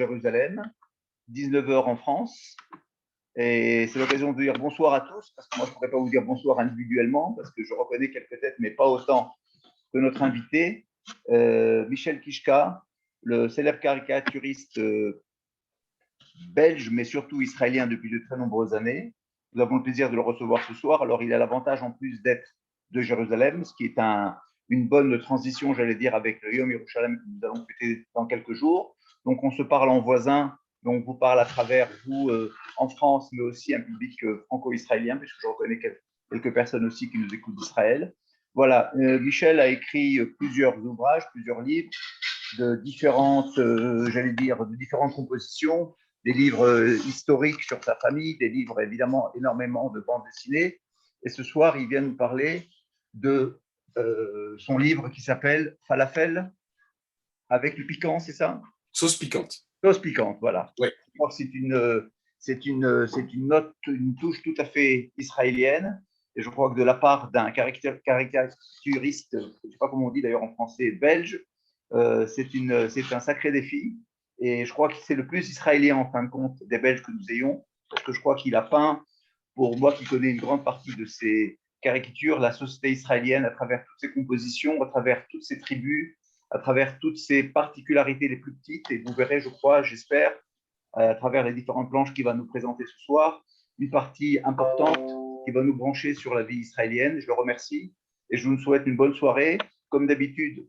Jérusalem, 19 heures en France. Et c'est l'occasion de dire bonsoir à tous, parce que moi, je ne pourrais pas vous dire bonsoir individuellement, parce que je reconnais quelques têtes, mais pas autant que notre invité, Michel Kishka, le célèbre caricaturiste belge, mais surtout israélien depuis de très nombreuses années. Nous avons le plaisir de le recevoir ce soir. Alors, il a l'avantage en plus d'être de Jérusalem, ce qui est une bonne transition, j'allais dire, avec le Yom Yerushalayim que nous allons fêter dans quelques jours. Donc, on se parle en voisin, mais on vous parle à travers vous en France, mais aussi un public franco-israélien, puisque je reconnais quelques personnes aussi qui nous écoutent d'Israël. Voilà, Michel a écrit plusieurs ouvrages, plusieurs livres de différentes, j'allais dire, de différentes compositions, des livres historiques sur sa famille, des livres évidemment énormément de bandes dessinées. Et ce soir, il vient nous parler de son livre qui s'appelle Falafel avec du piquant, c'est ça? Sauce piquante. Sauce piquante, voilà. Oui. C'est une note, une touche tout à fait israélienne. Et je crois que de la part d'un caricaturiste, je ne sais pas comment on dit d'ailleurs en français, belge, c'est un sacré défi. Et je crois que c'est le plus israélien en fin de compte des Belges que nous ayons, parce que je crois qu'il a peint, pour moi qui connais une grande partie de ces caricatures, la société israélienne à travers toutes ses compositions, à travers toutes ses tribus, à travers toutes ses particularités les plus petites. Et vous verrez, je crois, j'espère, à travers les différentes planches qu'il va nous présenter ce soir, une partie importante qui va nous brancher sur la vie israélienne. Je le remercie et je vous souhaite une bonne soirée. Comme d'habitude,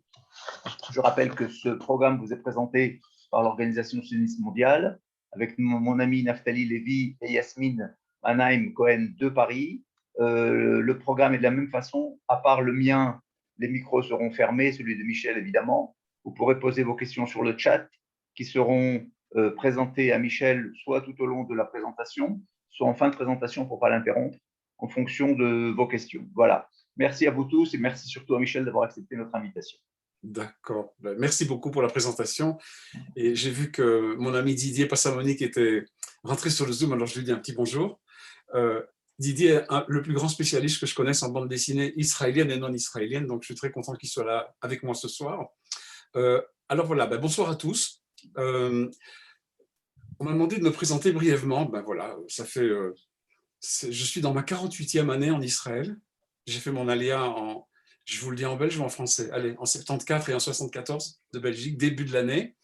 je rappelle que ce programme vous est présenté par l'Organisation sioniste mondiale avec mon ami Naftali Lévy et Yasmine Manaim Cohen de Paris. Le programme est de la même façon, à part le mien, les micros seront fermés, celui de Michel évidemment. Vous pourrez poser vos questions sur le chat qui seront présentées à Michel soit tout au long de la présentation, soit en fin de présentation pour ne pas l'interrompre, en fonction de vos questions. Voilà. Merci à vous tous et merci surtout à Michel d'avoir accepté notre invitation. D'accord. Merci beaucoup pour la présentation. Et j'ai vu que mon ami Didier Passamonique était rentré sur le Zoom, alors je lui dis un petit bonjour. Didier est le plus grand spécialiste que je connaisse en bande dessinée israélienne et non israélienne, donc je suis très content qu'il soit là avec moi ce soir. Alors voilà, bonsoir à tous. On m'a demandé de me présenter brièvement. Voilà, ça fait, je suis dans ma 48e année en Israël. J'ai fait mon alia en, je vous le dis en belge ou en français, allez, en 74 et en 74 de Belgique, début de l'année,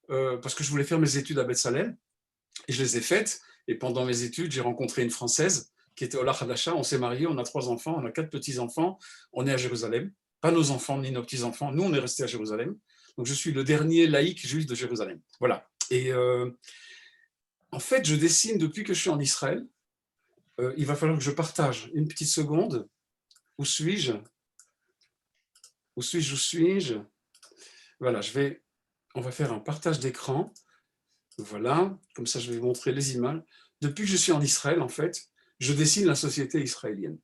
parce que je voulais faire mes études à Beth-Salem, et je les ai faites. Et pendant mes études, j'ai rencontré une Française qui était Ola Hadasha. On s'est mariés, on a 3 enfants, on a 4 petits-enfants. On est à Jérusalem. Pas nos enfants ni nos petits-enfants. Nous, on est restés à Jérusalem. Donc, je suis le dernier laïc juif de Jérusalem. Voilà. Et en fait, je dessine depuis que je suis en Israël. Il va falloir que je partage une petite seconde. Où suis-je? Où suis-je? Où suis-je? Voilà, on va faire un partage d'écran. Voilà, comme ça, je vais vous montrer les images. Depuis que je suis en Israël, en fait, je dessine la société israélienne.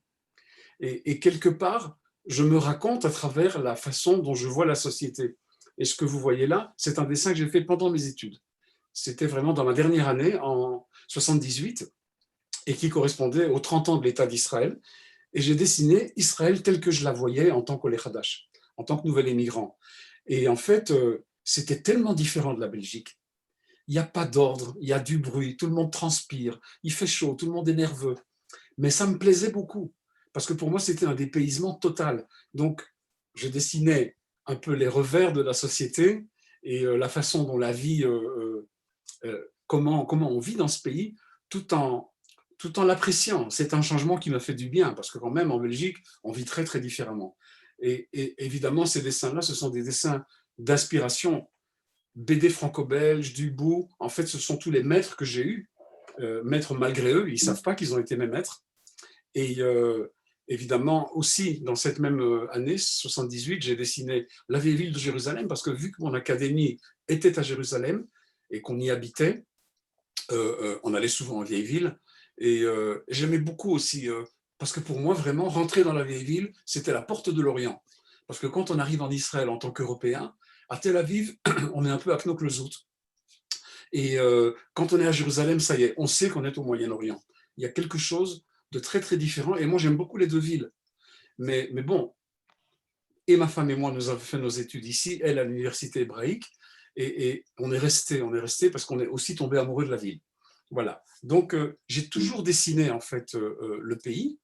Et quelque part, je me raconte à travers la façon dont je vois la société. Et ce que vous voyez là, c'est un dessin que j'ai fait pendant mes études. C'était vraiment dans ma dernière année, en 78, et qui correspondait aux 30 ans de l'État d'Israël. Et j'ai dessiné Israël tel que je la voyais en tant qu'Olé Hadash, en tant que nouvel émigrant. Et en fait, c'était tellement différent de la Belgique. Il n'y a pas d'ordre, il y a du bruit, tout le monde transpire, il fait chaud, tout le monde est nerveux. Mais ça me plaisait beaucoup, parce que pour moi, c'était un dépaysement total. Donc, je dessinais un peu les revers de la société et la façon dont la vie, comment on vit dans ce pays, tout en l'appréciant. C'est un changement qui m'a fait du bien, parce que quand même, en Belgique, on vit très, très différemment. Et évidemment, ces dessins-là, ce sont des dessins d'inspiration BD franco-belge, Dubout. En fait, ce sont tous les maîtres que j'ai eus, maîtres malgré eux, ils ne savent pas qu'ils ont été mes maîtres. Et évidemment, aussi, dans cette même année, 78, j'ai dessiné la vieille ville de Jérusalem, parce que vu que mon académie était à Jérusalem et qu'on y habitait, on allait souvent en vieille ville. Et j'aimais beaucoup aussi, parce que pour moi, vraiment, rentrer dans la vieille ville, c'était la porte de l'Orient. Parce que quand on arrive en Israël en tant qu'Européen, à Tel Aviv, on est un peu à Knokke-le-Zout. Et quand on est à Jérusalem, ça y est, on sait qu'on est au Moyen-Orient. Il y a quelque chose de très, très différent. Et moi, j'aime beaucoup les deux villes. Mais bon, et ma femme et moi, nous avons fait nos études ici, elle à l'université hébraïque. et on est resté parce qu'on est aussi tombé amoureux de la ville. Voilà. Donc, j'ai toujours dessiné en fait le pays.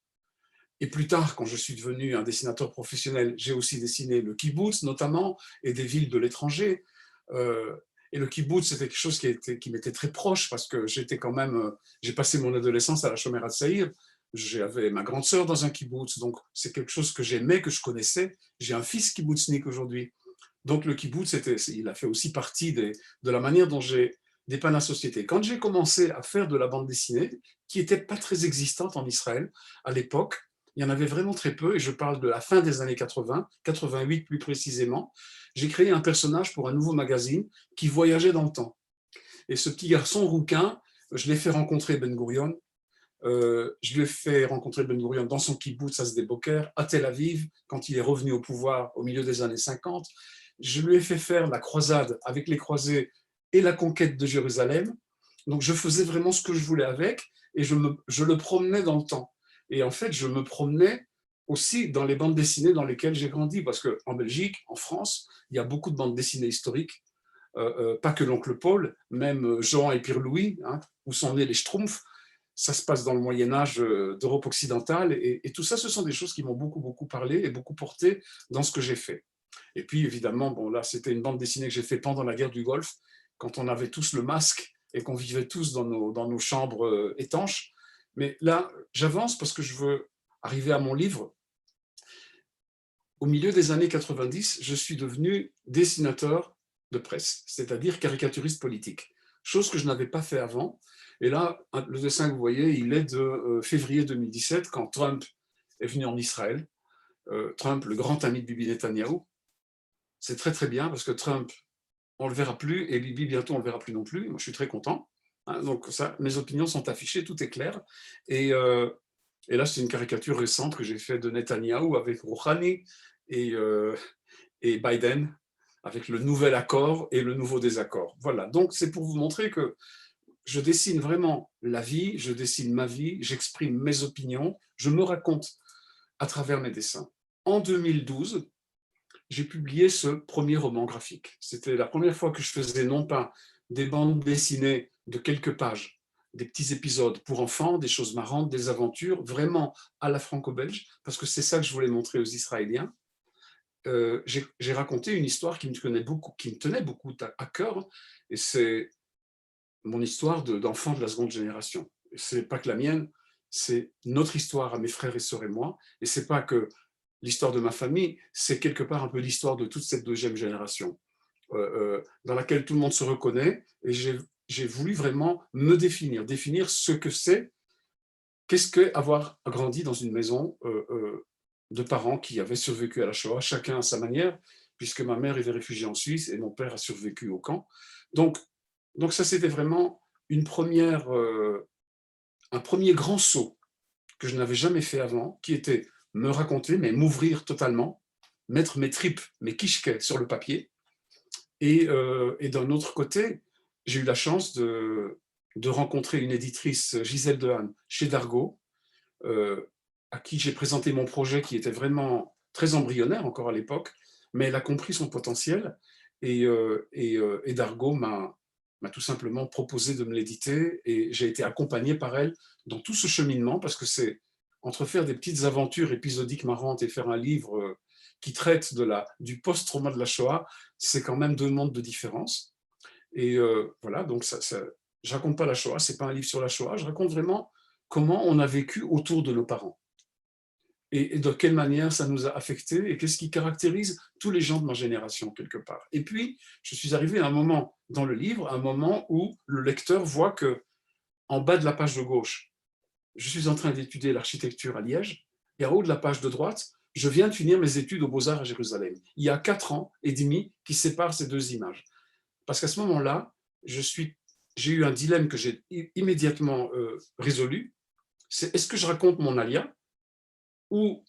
Et plus tard, quand je suis devenu un dessinateur professionnel, j'ai aussi dessiné le kibbutz notamment et des villes de l'étranger. Et le kibbutz, c'était quelque chose qui m'était très proche parce que j'étais quand même, j'ai passé mon adolescence à la Shomer HaTzaïr. J'avais ma grande sœur dans un kibbutz, donc c'est quelque chose que j'aimais, que je connaissais. J'ai un fils kibbutznik aujourd'hui. Donc le kibbutz, il a fait aussi partie de la manière dont j'ai dépeint la société. Quand j'ai commencé à faire de la bande dessinée, qui n'était pas très existante en Israël à l'époque, il y en avait vraiment très peu, et je parle de la fin des années 80, 88 plus précisément, j'ai créé un personnage pour un nouveau magazine qui voyageait dans le temps. Et ce petit garçon rouquin, je l'ai fait rencontrer Ben Gurion. Je lui ai fait rencontrer Ben Gurion dans son kibbutz à Sde-Boker, à Tel Aviv, quand il est revenu au pouvoir au milieu des années 50. Je lui ai fait faire la croisade avec les croisés et la conquête de Jérusalem. Donc je faisais vraiment ce que je voulais avec, et je le promenais dans le temps. Et en fait, je me promenais aussi dans les bandes dessinées dans lesquelles j'ai grandi, parce qu'en Belgique, en France, il y a beaucoup de bandes dessinées historiques, pas que l'oncle Paul, même Jean et Pierre Louis, hein, où sont nés les Schtroumpfs. Ça se passe dans le Moyen-Âge d'Europe occidentale, et tout ça, ce sont des choses qui m'ont beaucoup, beaucoup parlé et beaucoup porté dans ce que j'ai fait. Et puis, évidemment, bon, là, c'était une bande dessinée que j'ai fait pendant la guerre du Golfe, quand on avait tous le masque et qu'on vivait tous dans nos chambres étanches. Mais là, j'avance parce que je veux arriver à mon livre. Au milieu des années 90, je suis devenu dessinateur de presse, c'est-à-dire caricaturiste politique, chose que je n'avais pas fait avant. Et là, le dessin que vous voyez, il est de février 2017, quand Trump est venu en Israël. Trump, le grand ami de Bibi Netanyahou. C'est très très bien parce que Trump, on ne le verra plus, et Bibi, bientôt, on ne le verra plus non plus. Moi, je suis très content. Hein, donc, ça, mes opinions sont affichées, tout est clair. Et, et là, c'est une caricature récente que j'ai faite de Netanyahou avec Rouhani et Biden, avec le nouvel accord et le nouveau désaccord. Voilà, donc c'est pour vous montrer que je dessine vraiment la vie, je dessine ma vie, j'exprime mes opinions, je me raconte à travers mes dessins. En 2012, j'ai publié ce premier roman graphique. C'était la première fois que je faisais non pas des bandes dessinées de quelques pages, des petits épisodes pour enfants, des choses marrantes, des aventures, vraiment à la franco-belge, parce que c'est ça que je voulais montrer aux Israéliens. J'ai raconté une histoire qui me tenait beaucoup à cœur, et c'est mon histoire d'enfant de la seconde génération. C'est pas que la mienne, c'est notre histoire à mes frères et sœurs et moi, et c'est pas que l'histoire de ma famille, c'est quelque part un peu l'histoire de toute cette deuxième génération, dans laquelle tout le monde se reconnaît, et j'ai voulu vraiment me définir ce que c'est, qu'est-ce qu'avoir grandi dans une maison de parents qui avaient survécu à la Shoah, chacun à sa manière, puisque ma mère était réfugiée en Suisse et mon père a survécu au camp. Donc ça, c'était vraiment un premier grand saut que je n'avais jamais fait avant, qui était me raconter, mais m'ouvrir totalement, mettre mes tripes, mes kishkes sur le papier. Et d'un autre côté, j'ai eu la chance de rencontrer une éditrice, Gisèle Dehaene, chez Dargaud, à qui j'ai présenté mon projet qui était vraiment très embryonnaire encore à l'époque, mais elle a compris son potentiel, et Dargaud m'a tout simplement proposé de me l'éditer, et j'ai été accompagné par elle dans tout ce cheminement, parce que c'est entre faire des petites aventures épisodiques marrantes et faire un livre qui traite du post-trauma de la Shoah, c'est quand même deux mondes de différence. Et voilà, donc je raconte pas la Shoah, c'est pas un livre sur la Shoah, je raconte vraiment comment on a vécu autour de nos parents. Et de quelle manière ça nous a affectés, et qu'est-ce qui caractérise tous les gens de ma génération, quelque part. Et puis, je suis arrivé à un moment dans le livre, un moment où le lecteur voit que, en bas de la page de gauche, je suis en train d'étudier l'architecture à Liège, et en haut de la page de droite, je viens de finir mes études aux Beaux-Arts à Jérusalem. Il y a 4 ans et demi qui séparent ces deux images. Parce qu'à ce moment-là, j'ai eu un dilemme que j'ai immédiatement résolu. C'est, est-ce que je raconte mon alia, ou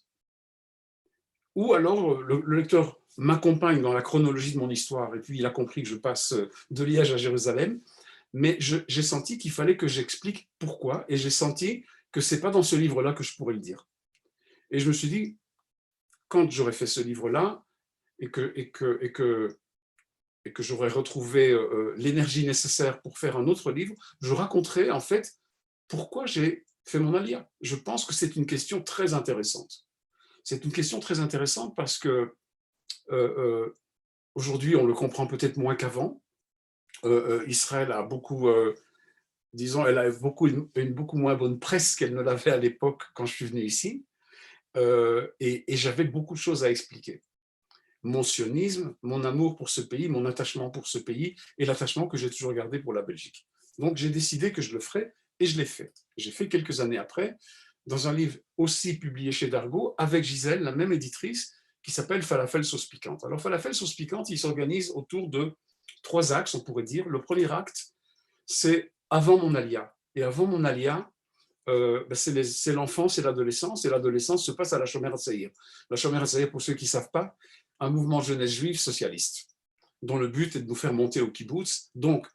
alors le lecteur m'accompagne dans la chronologie de mon histoire, et puis il a compris que je passe de Liège à Jérusalem, mais j'ai senti qu'il fallait que j'explique pourquoi, et j'ai senti que ce n'est pas dans ce livre-là que je pourrais le dire. Et je me suis dit, quand j'aurai fait ce livre-là, et que et que j'aurais retrouvé l'énergie nécessaire pour faire un autre livre, je raconterai en fait pourquoi j'ai fait mon alia. Je pense que c'est une question très intéressante. C'est une question très intéressante parce que aujourd'hui, on le comprend peut-être moins qu'avant. Israël a beaucoup, disons, elle a une beaucoup moins bonne presse qu'elle ne l'avait à l'époque quand je suis venu ici. Et j'avais beaucoup de choses à expliquer. Mon sionisme, mon amour pour ce pays, mon attachement pour ce pays et l'attachement que j'ai toujours gardé pour la Belgique. Donc j'ai décidé que je le ferais et je l'ai fait. J'ai fait quelques années après, dans un livre aussi publié chez Dargaud, avec Gisèle, la même éditrice, qui s'appelle Falafel sauce piquante. Alors Falafel sauce piquante, il s'organise autour de 3 axes, on pourrait dire. Le premier acte, c'est avant mon alia. Et avant mon alia, c'est l'enfance et l'adolescence, et l'adolescence se passe à la Shomer HaTzaïr. La Shomer HaTzaïr, pour ceux qui ne savent pas, un mouvement jeunesse juive socialiste, dont le but est de nous faire monter au kibbutz. Donc,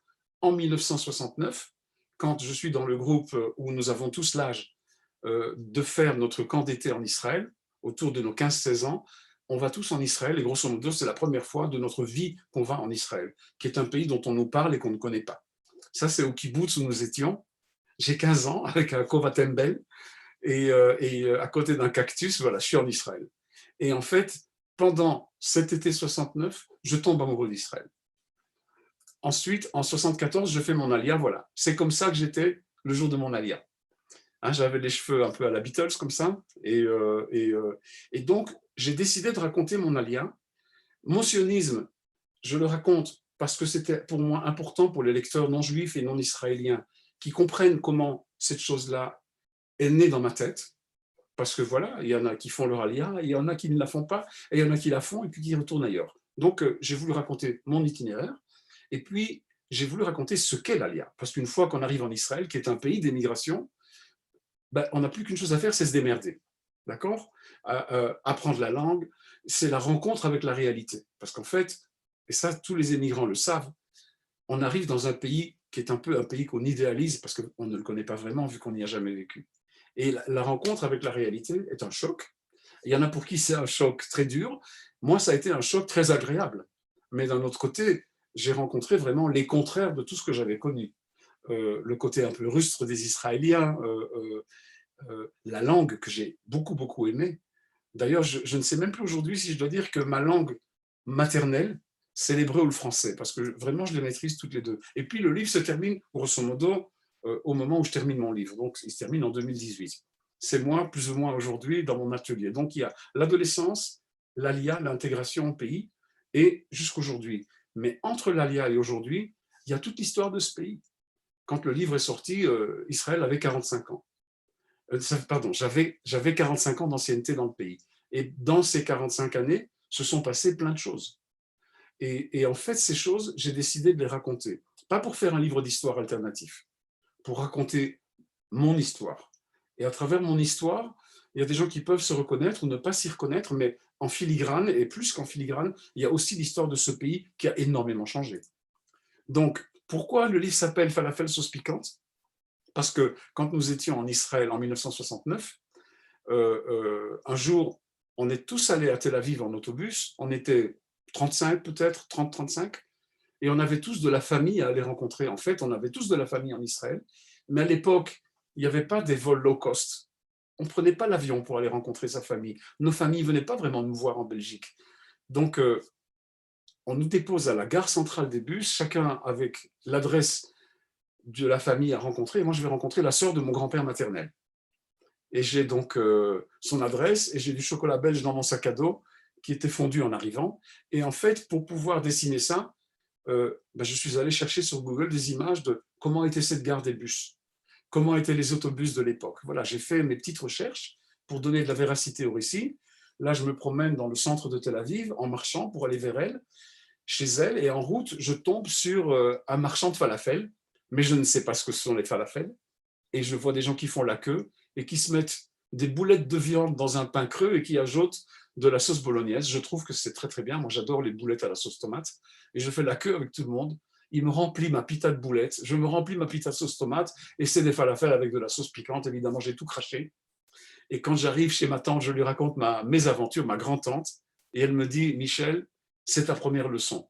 en 1969, quand je suis dans le groupe où nous avons tous l'âge de faire notre camp d'été en Israël, autour de nos 15-16 ans, on va tous en Israël, et grosso modo, c'est la première fois de notre vie qu'on va en Israël, qui est un pays dont on nous parle et qu'on ne connaît pas. Ça, c'est au kibbutz où nous étions. J'ai 15 ans avec un Kovatembel et à côté d'un cactus, voilà, je suis en Israël. Et en fait, pendant cet été 69, je tombe amoureux d'Israël. Ensuite, en 74, je fais mon alia, voilà. C'est comme ça que j'étais le jour de mon alia. Hein, j'avais les cheveux un peu à la Beatles, comme ça. Et donc, j'ai décidé de raconter mon alia. Mon sionisme, je le raconte parce que c'était pour moi important pour les lecteurs non juifs et non israéliens qui comprennent comment cette chose-là est née dans ma tête. Parce que voilà, il y en a qui font leur alia, il y en a qui ne la font pas, et il y en a qui la font et puis qui retournent ailleurs. Donc, j'ai voulu raconter mon itinéraire, et puis j'ai voulu raconter ce qu'est l'alia. Parce qu'une fois qu'on arrive en Israël, qui est un pays d'émigration, ben, on n'a plus qu'une chose à faire, c'est se démerder. D'accord? Apprendre la langue, c'est la rencontre avec la réalité. Parce qu'en fait, et ça, tous les émigrants le savent, on arrive dans un pays qui est un peu un pays qu'on idéalise parce qu'on ne le connaît pas vraiment vu qu'on n'y a jamais vécu. Et la rencontre avec la réalité est un choc. Il y en a pour qui c'est un choc très dur. Moi, ça a été un choc très agréable. Mais d'un autre côté, j'ai rencontré vraiment les contraires de tout ce que j'avais connu. Le côté un peu rustre des Israéliens, la langue que j'ai beaucoup, beaucoup aimée. D'ailleurs, je ne sais même plus aujourd'hui si je dois dire que ma langue maternelle, c'est l'hébreu ou le français, parce que vraiment, je les maîtrise toutes les deux. Et puis, le livre se termine, grosso modo, au moment où je termine mon livre. Donc, il se termine en 2018. C'est moi, plus ou moins aujourd'hui, dans mon atelier. Donc, il y a l'adolescence, l'alia, l'intégration au pays, et jusqu'aujourd'hui. Mais entre l'alia et aujourd'hui, il y a toute l'histoire de ce pays. Quand le livre est sorti, Israël avait 45 ans. Pardon, j'avais 45 ans d'ancienneté dans le pays. Et dans ces 45 années, se sont passées plein de choses. Et en fait, ces choses, j'ai décidé de les raconter. Pas pour faire un livre d'histoire alternatif, pour raconter mon histoire. Et à travers mon histoire, il y a des gens qui peuvent se reconnaître ou ne pas s'y reconnaître, mais en filigrane, et plus qu'en filigrane, il y a aussi l'histoire de ce pays qui a énormément changé. Donc, pourquoi le livre s'appelle Falafel sauce piquante? Parce que quand nous étions en Israël en 1969, un jour, on est tous allés à Tel Aviv en autobus, on était 35 peut-être, 30-35, et on avait tous de la famille à aller rencontrer. En fait, on avait tous de la famille en Israël, mais à l'époque, il n'y avait pas des vols low cost. On ne prenait pas l'avion pour aller rencontrer sa famille. Nos familles ne venaient pas vraiment nous voir en Belgique. Donc, on nous dépose à la gare centrale des bus, chacun avec l'adresse de la famille à rencontrer. Et moi, je vais rencontrer la sœur de mon grand-père maternel. Et j'ai donc son adresse et j'ai du chocolat belge dans mon sac à dos qui était fondu en arrivant. Et en fait, pour pouvoir dessiner ça, je suis allé chercher sur Google des images de comment était cette gare des bus, comment étaient les autobus de l'époque. Voilà, j'ai fait mes petites recherches pour donner de la véracité au récit. Là, je me promène dans le centre de Tel Aviv en marchant pour aller vers elle, chez elle, et en route, je tombe sur un marchand de falafel, mais je ne sais pas ce que sont les falafels, et je vois des gens qui font la queue et qui se mettent des boulettes de viande dans un pain creux et qui ajoutent de la sauce bolognaise. Je trouve que c'est très très bien. Moi, j'adore les boulettes à la sauce tomate. Et je fais la queue avec tout le monde. Il me remplit ma pita de boulettes. Je me remplis ma pita de sauce tomate. Et c'est des falafels avec de la sauce piquante. Évidemment, j'ai tout craché. Et quand j'arrive chez ma tante, je lui raconte mes aventures, ma grand-tante. Et elle me dit, Michel, c'est ta première leçon.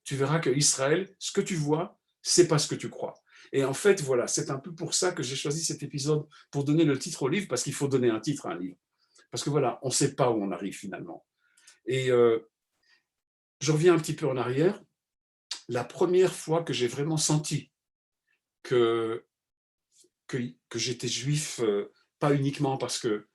tu verras que Israël, ce que tu vois, c'est pas ce que tu crois. Et en fait, voilà, c'est un peu pour ça que j'ai choisi cet épisode, pour donner le titre au livre, parce qu'il faut donner un titre à un livre. Parce que voilà, on ne sait pas où on arrive finalement. Et je reviens un petit peu en arrière. La première fois que j'ai vraiment senti que, que j'étais juif, pas uniquement parce que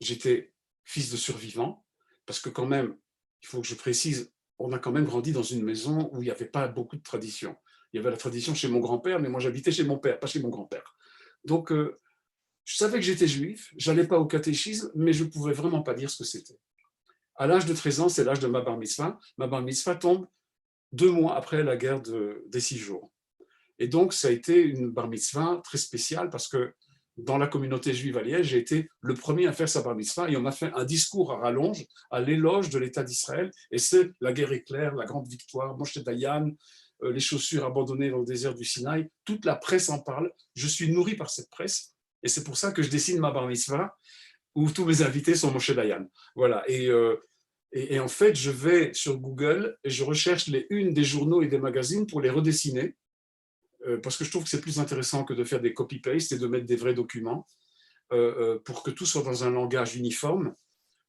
j'étais fils de survivant, parce que quand même, il faut que je précise, on a quand même grandi dans une maison où il n'y avait pas beaucoup de tradition. Il y avait la tradition chez mon grand-père, mais moi j'habitais chez mon père, pas chez mon grand-père. Donc, je savais que j'étais juif, je n'allais pas au catéchisme, mais je ne pouvais vraiment pas dire ce que c'était. À l'âge de 13 ans, c'est l'âge de ma bar mitzvah. Ma bar mitzvah tombe 2 mois après la guerre des 6 jours. Et donc, ça a été une bar mitzvah très spéciale parce que dans la communauté juive à Liège, j'ai été le premier à faire sa bar mitzvah et on a fait un discours à rallonge à l'éloge de l'État d'Israël. Et c'est la guerre éclair, la grande victoire, Moshe Dayan, les chaussures abandonnées dans le désert du Sinaï. Toute la presse en parle. Je suis nourri par cette presse et c'est pour ça que je dessine ma bar mitzvah où tous mes invités sont Moshe Dayan. Voilà. Et en fait, je vais sur Google et je recherche les unes des journaux et des magazines pour les redessiner parce que je trouve que c'est plus intéressant que de faire des copy-paste et de mettre des vrais documents pour que tout soit dans un langage uniforme,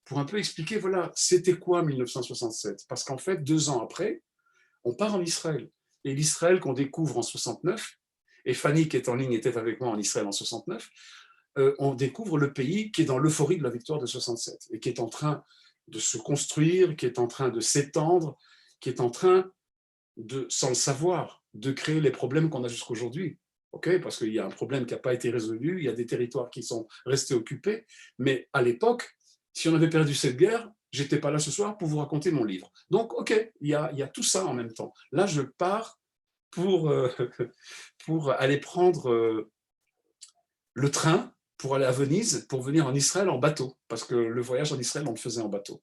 pour un peu expliquer, voilà, c'était quoi 1967 ? Parce qu'en fait, 2 ans après, on part en Israël. Et l'Israël qu'on découvre en 69, et Fanny qui est en ligne était avec moi en Israël en 69, on découvre le pays qui est dans l'euphorie de la victoire de 67 et qui est en train de se construire, qui est en train de s'étendre, qui est en train de, sans le savoir, de créer les problèmes qu'on a jusqu'aujourd'hui. Okay, parce qu'il y a un problème qui n'a pas été résolu, il y a des territoires qui sont restés occupés, mais à l'époque, si on avait perdu cette guerre, j'étais pas là ce soir pour vous raconter mon livre. Donc, ok, il y a tout ça en même temps. Là, je pars pour, pour aller prendre le train pour aller à Venise, pour venir en Israël en bateau, parce que le voyage en Israël, on le faisait en bateau.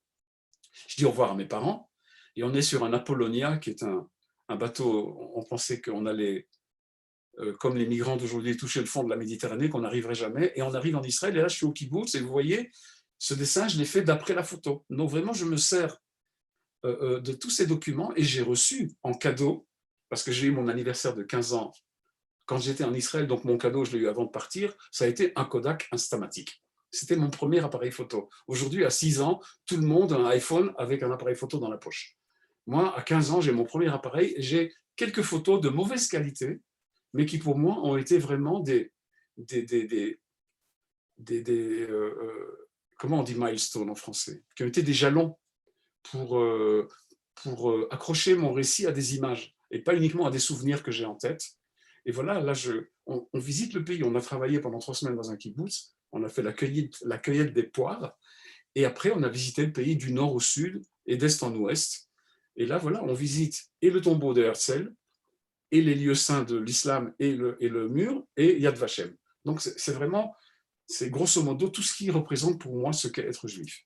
Je dis au revoir à mes parents, et on est sur un Apollonia, qui est un bateau, on pensait qu'on allait, comme les migrants d'aujourd'hui, toucher le fond de la Méditerranée, qu'on n'arriverait jamais, et on arrive en Israël, et là, je suis au kibbutz, et vous voyez, ce dessin, je l'ai fait d'après la photo. Donc vraiment, je me sers de tous ces documents, et j'ai reçu en cadeau, parce que j'ai eu mon anniversaire de 15 ans quand j'étais en Israël, donc mon cadeau, je l'ai eu avant de partir, ça a été un Kodak Instamatic. C'était mon premier appareil photo. Aujourd'hui, à 6 ans, tout le monde a un iPhone avec un appareil photo dans la poche. Moi, à 15 ans, j'ai mon premier appareil et j'ai quelques photos de mauvaise qualité, mais qui pour moi ont été vraiment comment on dit milestone en français, qui ont été des jalons pour, accrocher mon récit à des images et pas uniquement à des souvenirs que j'ai en tête. Et voilà, là, on visite le pays. On a travaillé pendant 3 semaines dans un kibbutz. On a fait la cueillette des poires. Et après, on a visité le pays du nord au sud et d'est en ouest. Et là, voilà, on visite et le tombeau de Herzl, et les lieux saints de l'islam, et le mur, et Yad Vashem. Donc, c'est vraiment, c'est grosso modo tout ce qui représente pour moi ce qu'est être juif.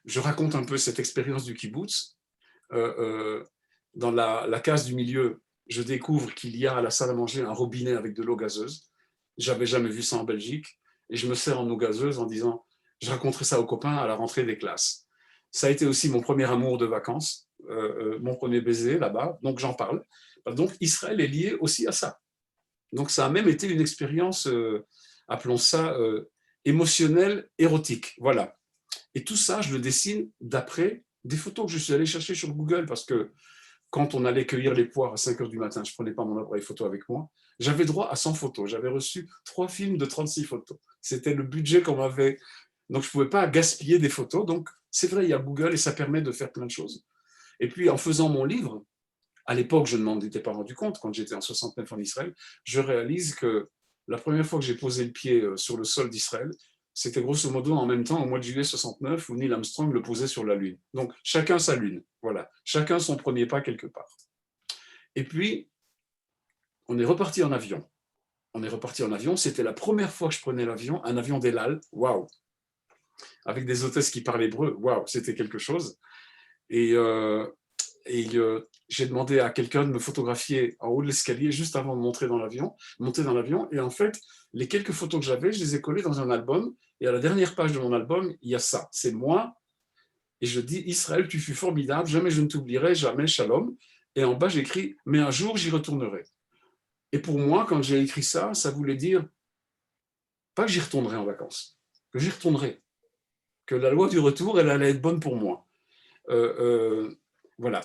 Je raconte un peu cette expérience du kibbutz. Dans la case du milieu, je découvre qu'il y a à la salle à manger un robinet avec de l'eau gazeuse. J'avais jamais vu ça en Belgique. Et je me sers en eau gazeuse en disant, je raconterai ça aux copains à la rentrée des classes. Ça a été aussi mon premier amour de vacances, mon premier baiser là-bas, donc j'en parle. Donc Israël est lié aussi à ça. Donc ça a même été une expérience, appelons ça émotionnelle, érotique. Voilà. Et tout ça, je le dessine d'après des photos que je suis allé chercher sur Google parce que quand on allait cueillir les poires à 5 heures du matin, je ne prenais pas mon appareil photo avec moi, j'avais droit à 100 photos. J'avais reçu 3 films de 36 photos. C'était le budget qu'on m'avait. Donc, je ne pouvais pas gaspiller des photos. Donc, c'est vrai, il y a Google et ça permet de faire plein de choses. Et puis, en faisant mon livre, à l'époque, je ne m'en étais pas rendu compte, quand j'étais en 69 en Israël, je réalise que la première fois que j'ai posé le pied sur le sol d'Israël, c'était grosso modo en même temps, au mois de juillet 69, où Neil Armstrong le posait sur la Lune. Donc, chacun sa Lune, voilà. Chacun son premier pas quelque part. Et puis, on est reparti en avion. C'était la première fois que je prenais l'avion, un avion d'El Al, waouh, avec des hôtesses qui parlaient hébreu, waouh, c'était quelque chose. Et j'ai demandé à quelqu'un de me photographier en haut de l'escalier juste avant de monter dans l'avion. Et en fait, les quelques photos que j'avais, je les ai collées dans un album. Et à la dernière page de mon album, il y a ça. C'est moi. Et je dis, Israël, tu fus formidable. Jamais je ne t'oublierai. Jamais, shalom. et en bas, j'écris « Mais un jour, j'y retournerai ». Et pour moi, quand j'ai écrit ça, ça voulait dire pas que j'y retournerai en vacances, que j'y retournerai, que la loi du retour, elle allait être bonne pour moi. Voilà.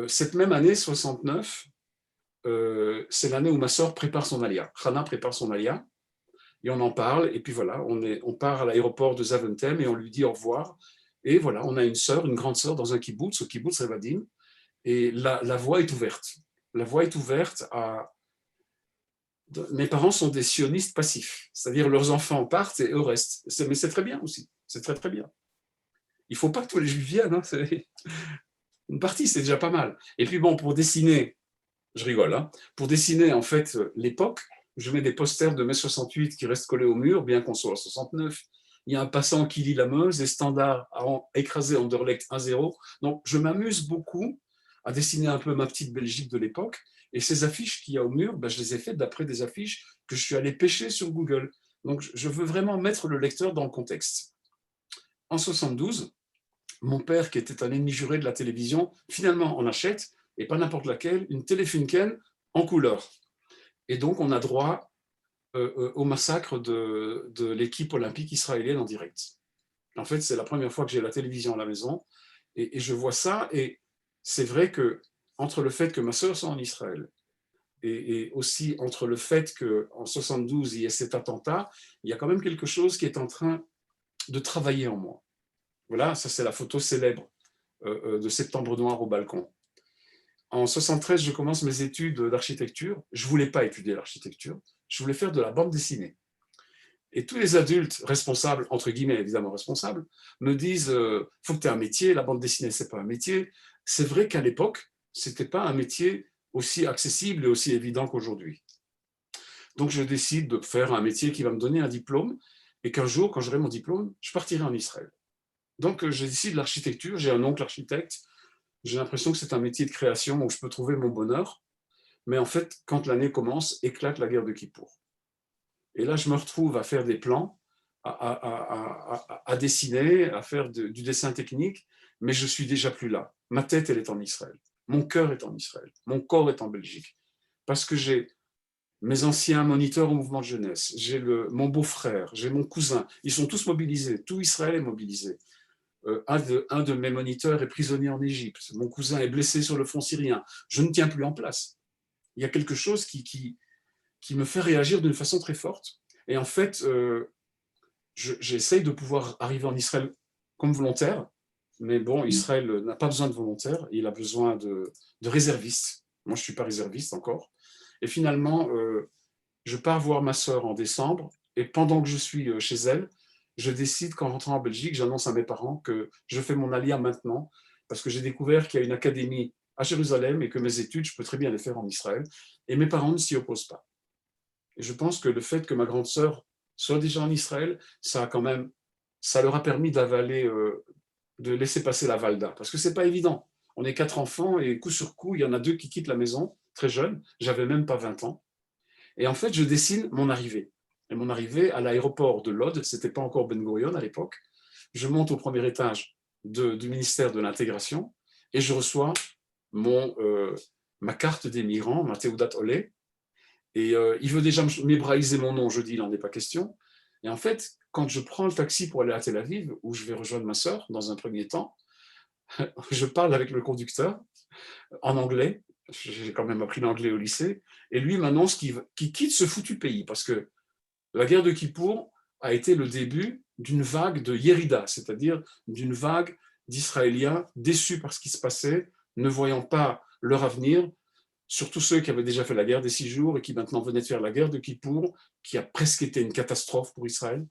Cette même année, 69, c'est l'année où ma sœur prépare son alia. Hana prépare son alia, et on en parle, et puis voilà, on part à l'aéroport de Zaventem, et on lui dit au revoir, et voilà, on a une sœur, une grande sœur dans un kibbutz, au kibbutz Revadim, et la voie est ouverte. La voie est ouverte à... Mes parents sont des sionistes passifs, c'est-à-dire leurs enfants partent et eux restent. Mais c'est très bien aussi, c'est très très bien. Il ne faut pas que tous les juifs viennent, hein. Une partie, c'est déjà pas mal. Et puis bon, pour dessiner, je rigole, hein, pour dessiner en fait l'époque, je mets des posters de mai 68 qui restent collés au mur, bien qu'on soit en 69. Il y a un passant qui lit la Meuse, et Standard a écrasé Anderlecht 1-0. Donc je m'amuse beaucoup à dessiner un peu ma petite Belgique de l'époque. Et ces affiches qu'il y a au mur, ben, je les ai faites d'après des affiches que je suis allé pêcher sur Google. Donc je veux vraiment mettre le lecteur dans le contexte. En 72, mon père, qui était un ennemi juré de la télévision, finalement en achète, et pas n'importe laquelle, une Telefunken en couleur. Et donc, on a droit au massacre de l'équipe olympique israélienne en direct. En fait, c'est la première fois que j'ai la télévision à la maison, et je vois ça, et c'est vrai que entre le fait que ma sœur soit en Israël, et aussi entre le fait qu'en 72, il y ait cet attentat, il y a quand même quelque chose qui est en train de travailler en moi. Voilà, ça c'est la photo célèbre de Septembre Noir au balcon. En 73, je commence mes études d'architecture. Je ne voulais pas étudier l'architecture, je voulais faire de la bande dessinée. Et tous les adultes responsables, entre guillemets évidemment responsables, me disent faut que tu aies un métier, la bande dessinée, ce n'est pas un métier. C'est vrai qu'à l'époque, ce n'était pas un métier aussi accessible et aussi évident qu'aujourd'hui. Donc je décide de faire un métier qui va me donner un diplôme, et qu'un jour, quand j'aurai mon diplôme, je partirai en Israël. Donc je décide l'architecture, j'ai un oncle architecte, j'ai l'impression que c'est un métier de création où je peux trouver mon bonheur, mais en fait, quand l'année commence, éclate la guerre de Kippour. Et là, je me retrouve à faire des plans, à dessiner, à faire du dessin technique, mais je suis déjà plus là. Ma tête, elle est en Israël. Mon cœur est en Israël. Mon corps est en Belgique. Parce que j'ai mes anciens moniteurs au mouvement de jeunesse, j'ai mon beau-frère, j'ai mon cousin. Ils sont tous mobilisés. Tout Israël est mobilisé. Un de mes moniteurs est prisonnier en Égypte. Mon cousin est blessé sur le front syrien. Je ne tiens plus en place. Il y a quelque chose qui me fait réagir d'une façon très forte. Et en fait, j'essaye de pouvoir arriver en Israël comme volontaire. Mais bon, Israël n'a pas besoin de volontaires, il a besoin de réservistes. Moi, je ne suis pas réserviste encore. Et finalement, je pars voir ma sœur en décembre, et pendant que je suis chez elle, je décide qu'en rentrant en Belgique, j'annonce à mes parents que je fais mon alia maintenant, parce que j'ai découvert qu'il y a une académie à Jérusalem et que mes études, je peux très bien les faire en Israël. Et mes parents ne s'y opposent pas. Et je pense que le fait que ma grande sœur soit déjà en Israël, ça leur a permis d'avaler, de laisser passer la Valda, parce que c'est pas évident. On est 4 enfants, et coup sur coup, il y en a 2 qui quittent la maison, très jeunes, j'avais même pas 20 ans. Et en fait, je dessine mon arrivée. Et mon arrivée à l'aéroport de Lod, c'était pas encore Ben Gurion à l'époque. Je monte au premier étage du ministère de l'intégration, et je reçois ma carte des migrants, ma Teudat Olé. Et il veut déjà m'hébraïser mon nom, je dis, il n'en est pas question. Et en fait, quand je prends le taxi pour aller à Tel Aviv, où je vais rejoindre ma sœur dans un premier temps, je parle avec le conducteur en anglais. J'ai quand même appris l'anglais au lycée. Et lui m'annonce qu'il quitte ce foutu pays, parce que la guerre de Kippour a été le début d'une vague de Yérida, c'est-à-dire d'une vague d'Israéliens déçus par ce qui se passait, ne voyant pas leur avenir, surtout ceux qui avaient déjà fait la guerre des 6 jours et qui maintenant venaient de faire la guerre de Kippour, qui a presque été une catastrophe pour Israël.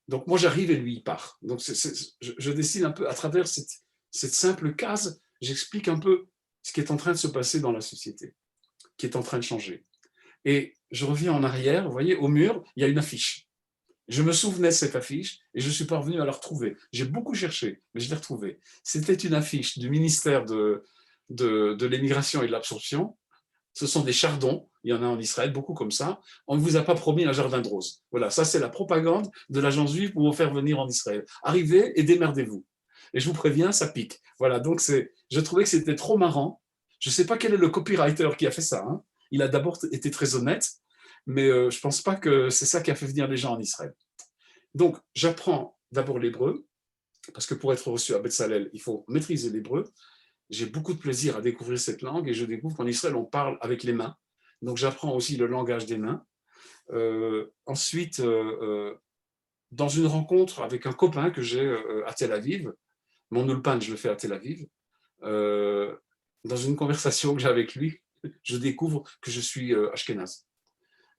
Donc moi j'arrive et lui il part. Donc je dessine un peu à travers cette simple case, j'explique un peu ce qui est en train de se passer dans la société, qui est en train de changer. Et je reviens en arrière, vous voyez, au mur, il y a une affiche. Je me souvenais de cette affiche et je suis parvenu à la retrouver. J'ai beaucoup cherché, mais je l'ai retrouvée. C'était une affiche du ministère de l'émigration et de l'absorption. Ce sont des chardons, il y en a en Israël, beaucoup comme ça. On ne vous a pas promis un jardin de roses. Voilà, ça c'est la propagande de l'agence juive pour vous faire venir en Israël. Arrivez et démerdez-vous. Et je vous préviens, ça pique. Voilà, donc je trouvais que c'était trop marrant. Je ne sais pas quel est le copywriter qui a fait ça. Hein. Il a d'abord été très honnête, mais je ne pense pas que c'est ça qui a fait venir les gens en Israël. Donc, j'apprends d'abord l'hébreu, parce que pour être reçu à Betzalel, il faut maîtriser l'hébreu. J'ai beaucoup de plaisir à découvrir cette langue et je découvre qu'en Israël, on parle avec les mains. Donc, j'apprends aussi le langage des mains. Ensuite, dans une rencontre avec un copain que j'ai à Tel Aviv, mon ulpan, je le fais à Tel Aviv, dans une conversation que j'ai avec lui, je découvre que je suis ashkénaze.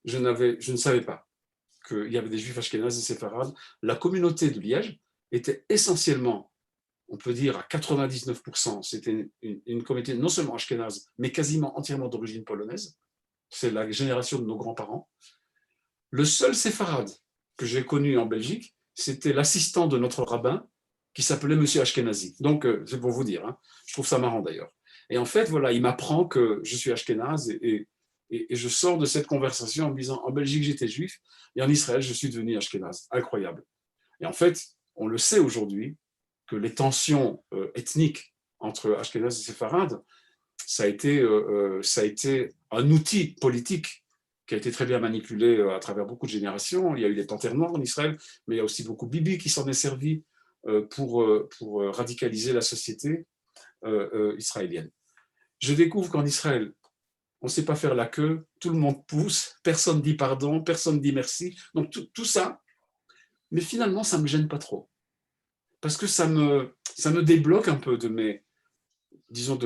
Je ne savais pas qu'il y avait des juifs ashkénazes et séfarades. La communauté de Liège était essentiellement, on peut dire à 99%, c'était une communauté non seulement ashkénaze, mais quasiment entièrement d'origine polonaise. C'est la génération de nos grands-parents. Le seul séfarade que j'ai connu en Belgique, c'était l'assistant de notre rabbin qui s'appelait Monsieur Ashkenazi. Donc, c'est pour vous dire, hein. Je trouve ça marrant d'ailleurs. Et en fait, voilà, il m'apprend que je suis ashkénaze et je sors de cette conversation en me disant, en Belgique, j'étais juif et en Israël, je suis devenu ashkénaze. Incroyable. Et en fait, on le sait aujourd'hui que les tensions ethniques entre ashkénazes et séfarades, ça a été un outil politique qui a été très bien manipulé à travers beaucoup de générations. Il y a eu les panthères noires en Israël, mais il y a aussi beaucoup Bibi qui s'en est servi pour radicaliser la société israélienne. Je découvre qu'en Israël, on ne sait pas faire la queue, tout le monde pousse, personne dit pardon, personne dit merci. Donc tout ça, mais finalement, ça ne me gêne pas trop. Parce que ça me débloque un peu de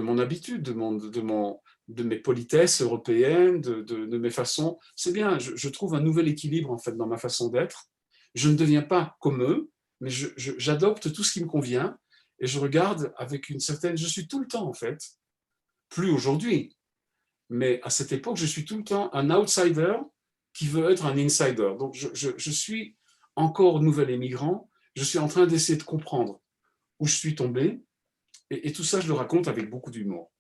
mon habitude, de mes politesses européennes, de mes façons. C'est bien, je trouve un nouvel équilibre en fait dans ma façon d'être. Je ne deviens pas comme eux, mais j'adopte tout ce qui me convient et je regarde avec une certaine... Je suis tout le temps en fait, plus aujourd'hui, mais à cette époque, je suis tout le temps un outsider qui veut être un insider. Donc je suis encore nouvel émigrant, je suis en train d'essayer de comprendre où je suis tombé et tout ça, je le raconte avec beaucoup d'humour.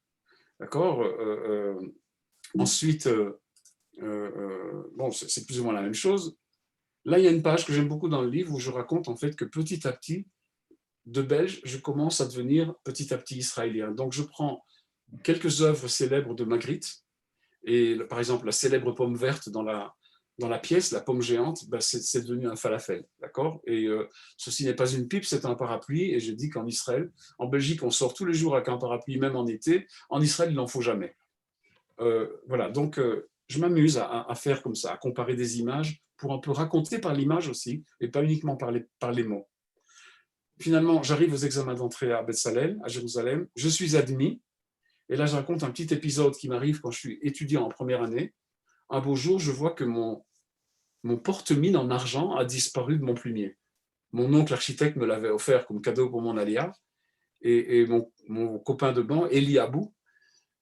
D'accord. Ensuite, bon, c'est plus ou moins la même chose. Là, il y a une page que j'aime beaucoup dans le livre où je raconte en fait que petit à petit, de Belge, je commence à devenir petit à petit israélien. Donc, je prends quelques œuvres célèbres de Magritte, et par exemple, la célèbre pomme verte dans la pièce, la pomme géante, ben, c'est devenu un falafel, d'accord. Et ceci n'est pas une pipe, c'est un parapluie, et je dis qu'en Israël, en Belgique, on sort tous les jours avec un parapluie, même en été. En Israël, il n'en faut jamais. Voilà, donc je m'amuse à faire comme ça, à comparer des images pour un peu raconter par l'image aussi, et pas uniquement par les mots. Finalement, j'arrive aux examens d'entrée à Betzalel, à Jérusalem, je suis admis, et là je raconte un petit épisode qui m'arrive quand je suis étudiant en première année. Un beau jour, je vois que mon porte-mine en argent a disparu de mon plumier. Mon oncle architecte me l'avait offert comme cadeau pour mon aléa, et mon copain de banc, Eli Abou,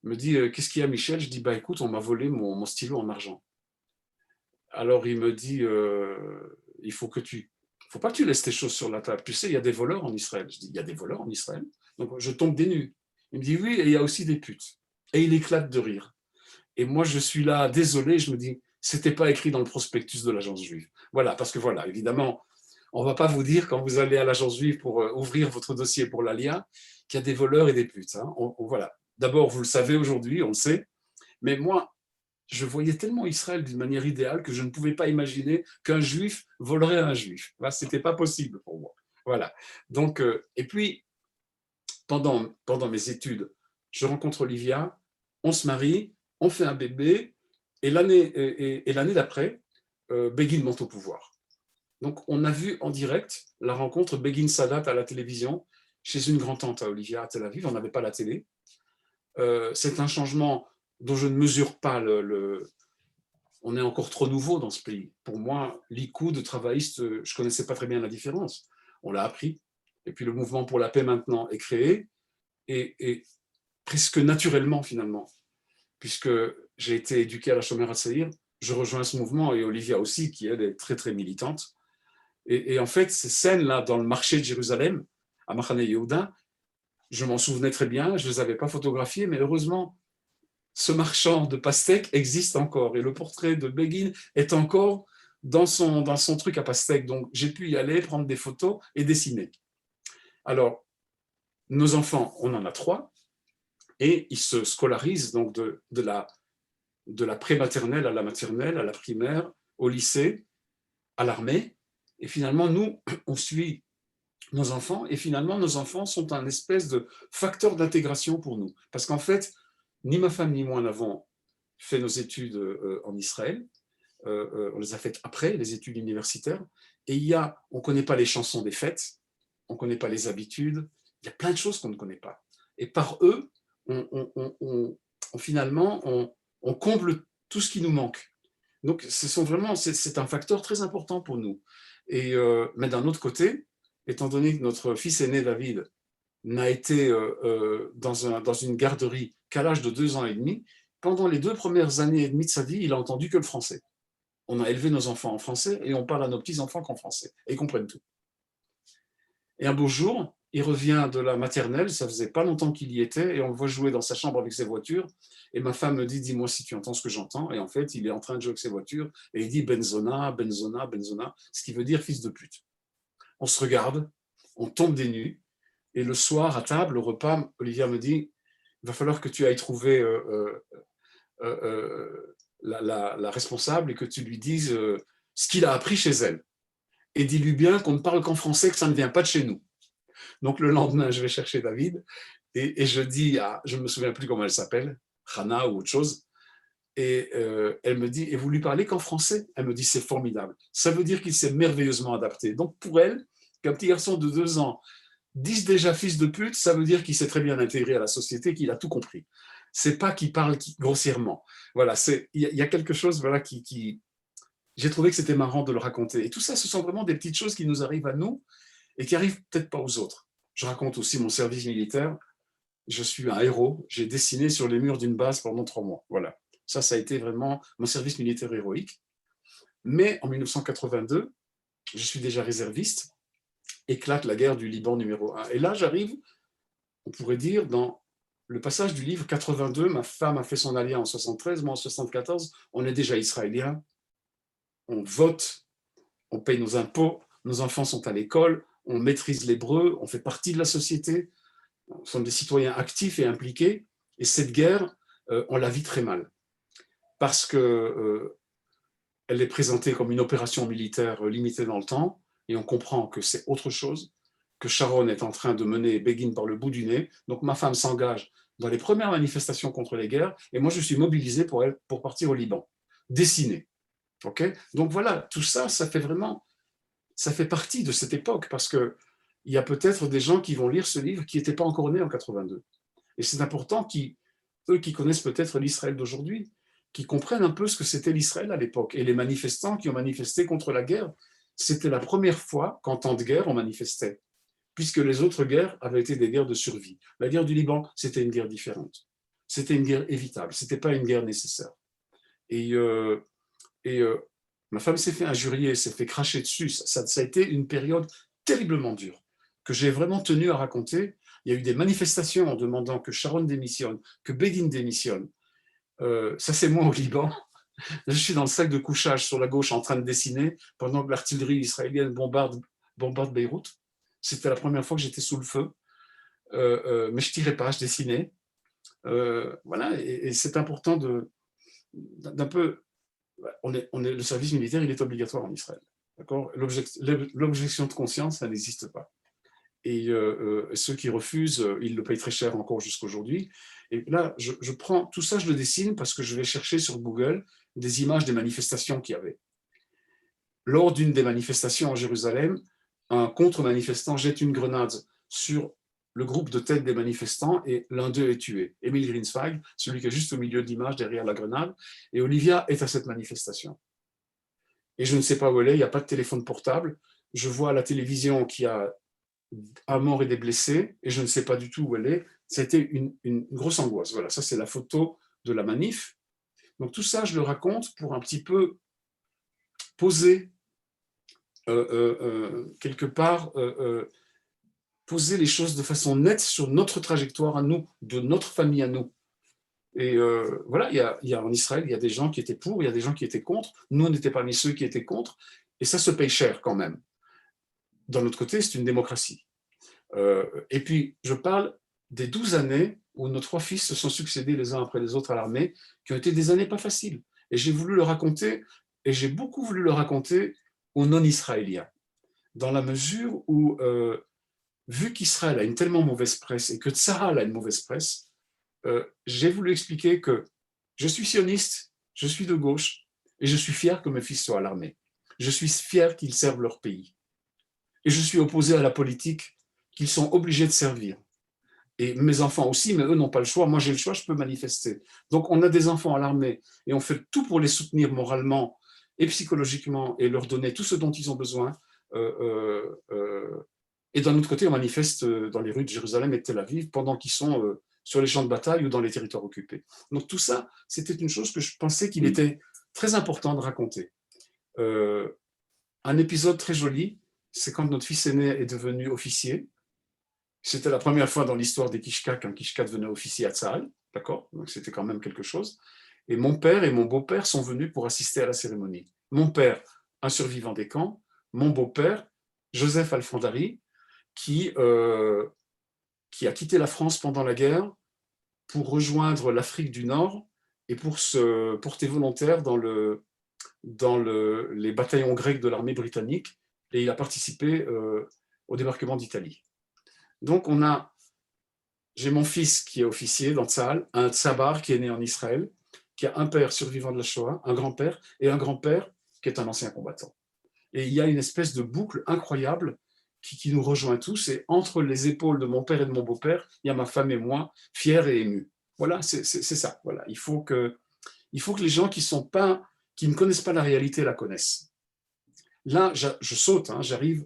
me dit qu'est-ce qu'il y a, Michel? Je dis bah écoute, on m'a volé mon stylo en argent. Alors il me dit il faut pas que tu laisses tes choses sur la table. Tu sais, il y a des voleurs en Israël. Je dis il y a des voleurs en Israël. Donc je tombe des nues. Il me dit oui, et il y a aussi des putes. Et il éclate de rire. Et moi je suis là désolé. Je me dis c'était pas écrit dans le prospectus de l'agence juive. Voilà, parce que voilà, évidemment, on va pas vous dire quand vous allez à l'agence juive pour ouvrir votre dossier pour l'ALIA qu'il y a des voleurs et des putes. Hein. Voilà. D'abord, vous le savez aujourd'hui, on le sait, mais moi, je voyais tellement Israël d'une manière idéale que je ne pouvais pas imaginer qu'un juif volerait un juif. Ce n'était pas possible pour moi. Voilà. Donc, et puis, pendant mes études, je rencontre Olivia, on se marie, on fait un bébé, et l'année d'après, Begin monte au pouvoir. Donc, on a vu en direct la rencontre Begin-Sadat à la télévision, chez une grand-tante à Olivia, à Tel Aviv. On n'avait pas la télé. C'est un changement dont je ne mesure pas on est encore trop nouveau dans ce pays. Pour moi, Likoud, travailliste, je ne connaissais pas très bien la différence. On l'a appris. Et puis le mouvement pour la paix maintenant est créé, et presque naturellement finalement, puisque j'ai été éduqué à la Shomer HaTzaïr, je rejoins ce mouvement, et Olivia aussi, qui elle est très très militante. Et en fait, ces scènes-là dans le marché de Jérusalem, à Machane Yehuda, je m'en souvenais très bien, je ne les avais pas photographiés, mais heureusement, ce marchand de pastèques existe encore, et le portrait de Begin est encore dans son truc à pastèques. Donc, j'ai pu y aller, prendre des photos et dessiner. Alors, Nos enfants, on en a 3, et ils se scolarisent donc de la prématernelle à la maternelle, à la primaire, au lycée, à l'armée. Et finalement, nous, on suit nos enfants, et finalement, nos enfants sont un espèce de facteur d'intégration pour nous. Parce qu'en fait, ni ma femme ni moi n'avons fait nos études en Israël. On les a faites après, les études universitaires. Et on ne connaît pas les chansons des fêtes, on ne connaît pas les habitudes, il y a plein de choses qu'on ne connaît pas. Et par eux, finalement, on comble tout ce qui nous manque. Donc, c'est un facteur très important pour nous. Mais d'un autre côté, étant donné que notre fils aîné, David, n'a été dans une garderie qu'à l'âge de 2 ans et demi, pendant les 2 premières années et demie de sa vie, il a entendu que le français. On a élevé nos enfants en français et on parle à nos petits-enfants qu'en français. Et ils comprennent tout. Et un beau jour, il revient de la maternelle, ça faisait pas longtemps qu'il y était, et on le voit jouer dans sa chambre avec ses voitures. Et ma femme me dit, dis-moi si tu entends ce que j'entends. Et en fait, il est en train de jouer avec ses voitures, et il dit Benzona, Benzona, Benzona, ce qui veut dire fils de pute. On se regarde, on tombe des nues, et le soir, à table, au repas, Olivia me dit, il va falloir que tu ailles trouver la responsable et que tu lui dises ce qu'il a appris chez elle. Et dis-lui bien qu'on ne parle qu'en français, que ça ne vient pas de chez nous. Donc le lendemain, je vais chercher David et je dis, je ne me souviens plus comment elle s'appelle, Hannah ou autre chose, et elle me dit, et vous lui parlez qu'en français? Elle me dit, c'est formidable. Ça veut dire qu'il s'est merveilleusement adapté. Donc pour elle, qu'un petit garçon de 2 ans dise déjà fils de pute, ça veut dire qu'il s'est très bien intégré à la société, qu'il a tout compris. C'est pas qu'il parle grossièrement. Voilà, il y a quelque chose, voilà, qui j'ai trouvé que c'était marrant de le raconter. Et tout ça, ce sont vraiment des petites choses qui nous arrivent à nous et qui arrivent peut-être pas aux autres. Je raconte aussi mon service militaire. Je suis un héros. J'ai dessiné sur les murs d'une base pendant 3 mois. Voilà. Ça a été vraiment mon service militaire héroïque. Mais en 1982, je suis déjà réserviste. Éclate la guerre du Liban numéro 1. Et là, j'arrive, on pourrait dire, dans le passage du livre 82. Ma femme a fait son alliance en 73, moi en 74. On est déjà israéliens. On vote, on paye nos impôts, nos enfants sont à l'école, on maîtrise l'hébreu, on fait partie de la société, nous sommes des citoyens actifs et impliqués, et cette guerre, on la vit très mal, parce qu'elle est présentée comme une opération militaire limitée dans le temps, et on comprend que c'est autre chose, que Sharon est en train de mener Begin par le bout du nez, donc ma femme s'engage dans les premières manifestations contre les guerres, et moi je suis mobilisé pour partir au Liban, dessiner. Okay, donc voilà, tout ça, ça fait partie de cette époque, parce qu'il y a peut-être des gens qui vont lire ce livre qui n'étaient pas encore nés en 82. Et c'est important eux qui connaissent peut-être l'Israël d'aujourd'hui, qui comprennent un peu ce que c'était l'Israël à l'époque. Et les manifestants qui ont manifesté contre la guerre, c'était la première fois qu'en temps de guerre, on manifestait, puisque les autres guerres avaient été des guerres de survie. La guerre du Liban, c'était une guerre différente. C'était une guerre évitable, ce n'était pas une guerre nécessaire. Et ma femme s'est fait injurier, s'est fait cracher dessus. Ça a été une période terriblement dure, que j'ai vraiment tenu à raconter. Il y a eu des manifestations en demandant que Sharon démissionne, que Begin démissionne. Ça, c'est moi au Liban. Je suis dans le sac de couchage sur la gauche en train de dessiner pendant que l'artillerie israélienne bombarde Beyrouth. C'était la première fois que j'étais sous le feu. Mais je ne tirais pas, je dessinais. Voilà, et c'est important d'un peu... le service militaire, il est obligatoire en Israël. L'objection de conscience, ça n'existe pas. Et ceux qui refusent, ils le payent très cher encore jusqu'aujourd'hui. Et là, je prends tout ça, je le dessine parce que je vais chercher sur Google des images des manifestations qu'il y avait. Lors d'une des manifestations en Jérusalem, un contre-manifestant jette une grenade sur le groupe de tête des manifestants et l'un d'eux est tué. Emil Grinsweig, celui qui est juste au milieu de l'image derrière la grenade, et Olivia est à cette manifestation. Et je ne sais pas où elle est, il n'y a pas de téléphone portable. Je vois à la télévision qu'il y a un mort et des blessés, et je ne sais pas du tout où elle est. C'était une grosse angoisse. Voilà, ça c'est la photo de la manif. Donc tout ça, je le raconte pour un petit peu poser quelque part, poser les choses de façon nette sur notre trajectoire à nous, de notre famille à nous. Et voilà, il y a en Israël, il y a des gens qui étaient pour, il y a des gens qui étaient contre. Nous, on était parmi ceux qui étaient contre, et ça se paye cher quand même. D'un autre côté, c'est une démocratie. Et puis, je parle des 12 années où nos 3 fils se sont succédés les uns après les autres à l'armée, qui ont été des années pas faciles. Et j'ai voulu le raconter, et j'ai beaucoup voulu le raconter aux non-israéliens, dans la mesure où, vu qu'Israël a une tellement mauvaise presse et que Tsahal a une mauvaise presse, j'ai voulu expliquer que je suis sioniste, je suis de gauche, et je suis fier que mes fils soient à l'armée. Je suis fier qu'ils servent leur pays. Et je suis opposé à la politique qu'ils sont obligés de servir. Et mes enfants aussi, mais eux n'ont pas le choix. Moi, j'ai le choix, je peux manifester. Donc, on a des enfants à l'armée et on fait tout pour les soutenir moralement et psychologiquement et leur donner tout ce dont ils ont besoin. Et d'un autre côté, on manifeste dans les rues de Jérusalem et de Tel Aviv pendant qu'ils sont sur les champs de bataille ou dans les territoires occupés. Donc, tout ça, c'était une chose que je pensais qu'il était très important de raconter. Un épisode très joli, c'est quand notre fils aîné est devenu officier. C'était la première fois dans l'histoire des Kishka qu'un Kishka devenait officier à Tsahal, d'accord? Donc c'était quand même quelque chose. Et mon père et mon beau-père sont venus pour assister à la cérémonie. Mon père, un survivant des camps, mon beau-père, Joseph Alfandari, qui a quitté la France pendant la guerre pour rejoindre l'Afrique du Nord et pour se porter volontaire dans les bataillons grecs de l'armée britannique. Et il a participé au débarquement d'Italie. Donc, j'ai mon fils qui est officier dans Tsahal, un Tsabar qui est né en Israël, qui a un père survivant de la Shoah, un grand-père, et un grand-père qui est un ancien combattant. Et il y a une espèce de boucle incroyable qui nous rejoint tous, et entre les épaules de mon père et de mon beau-père, il y a ma femme et moi, fiers et émus. Voilà, c'est ça. Voilà. Il faut que les gens qui ne connaissent pas la réalité la connaissent. Là, je saute, j'arrive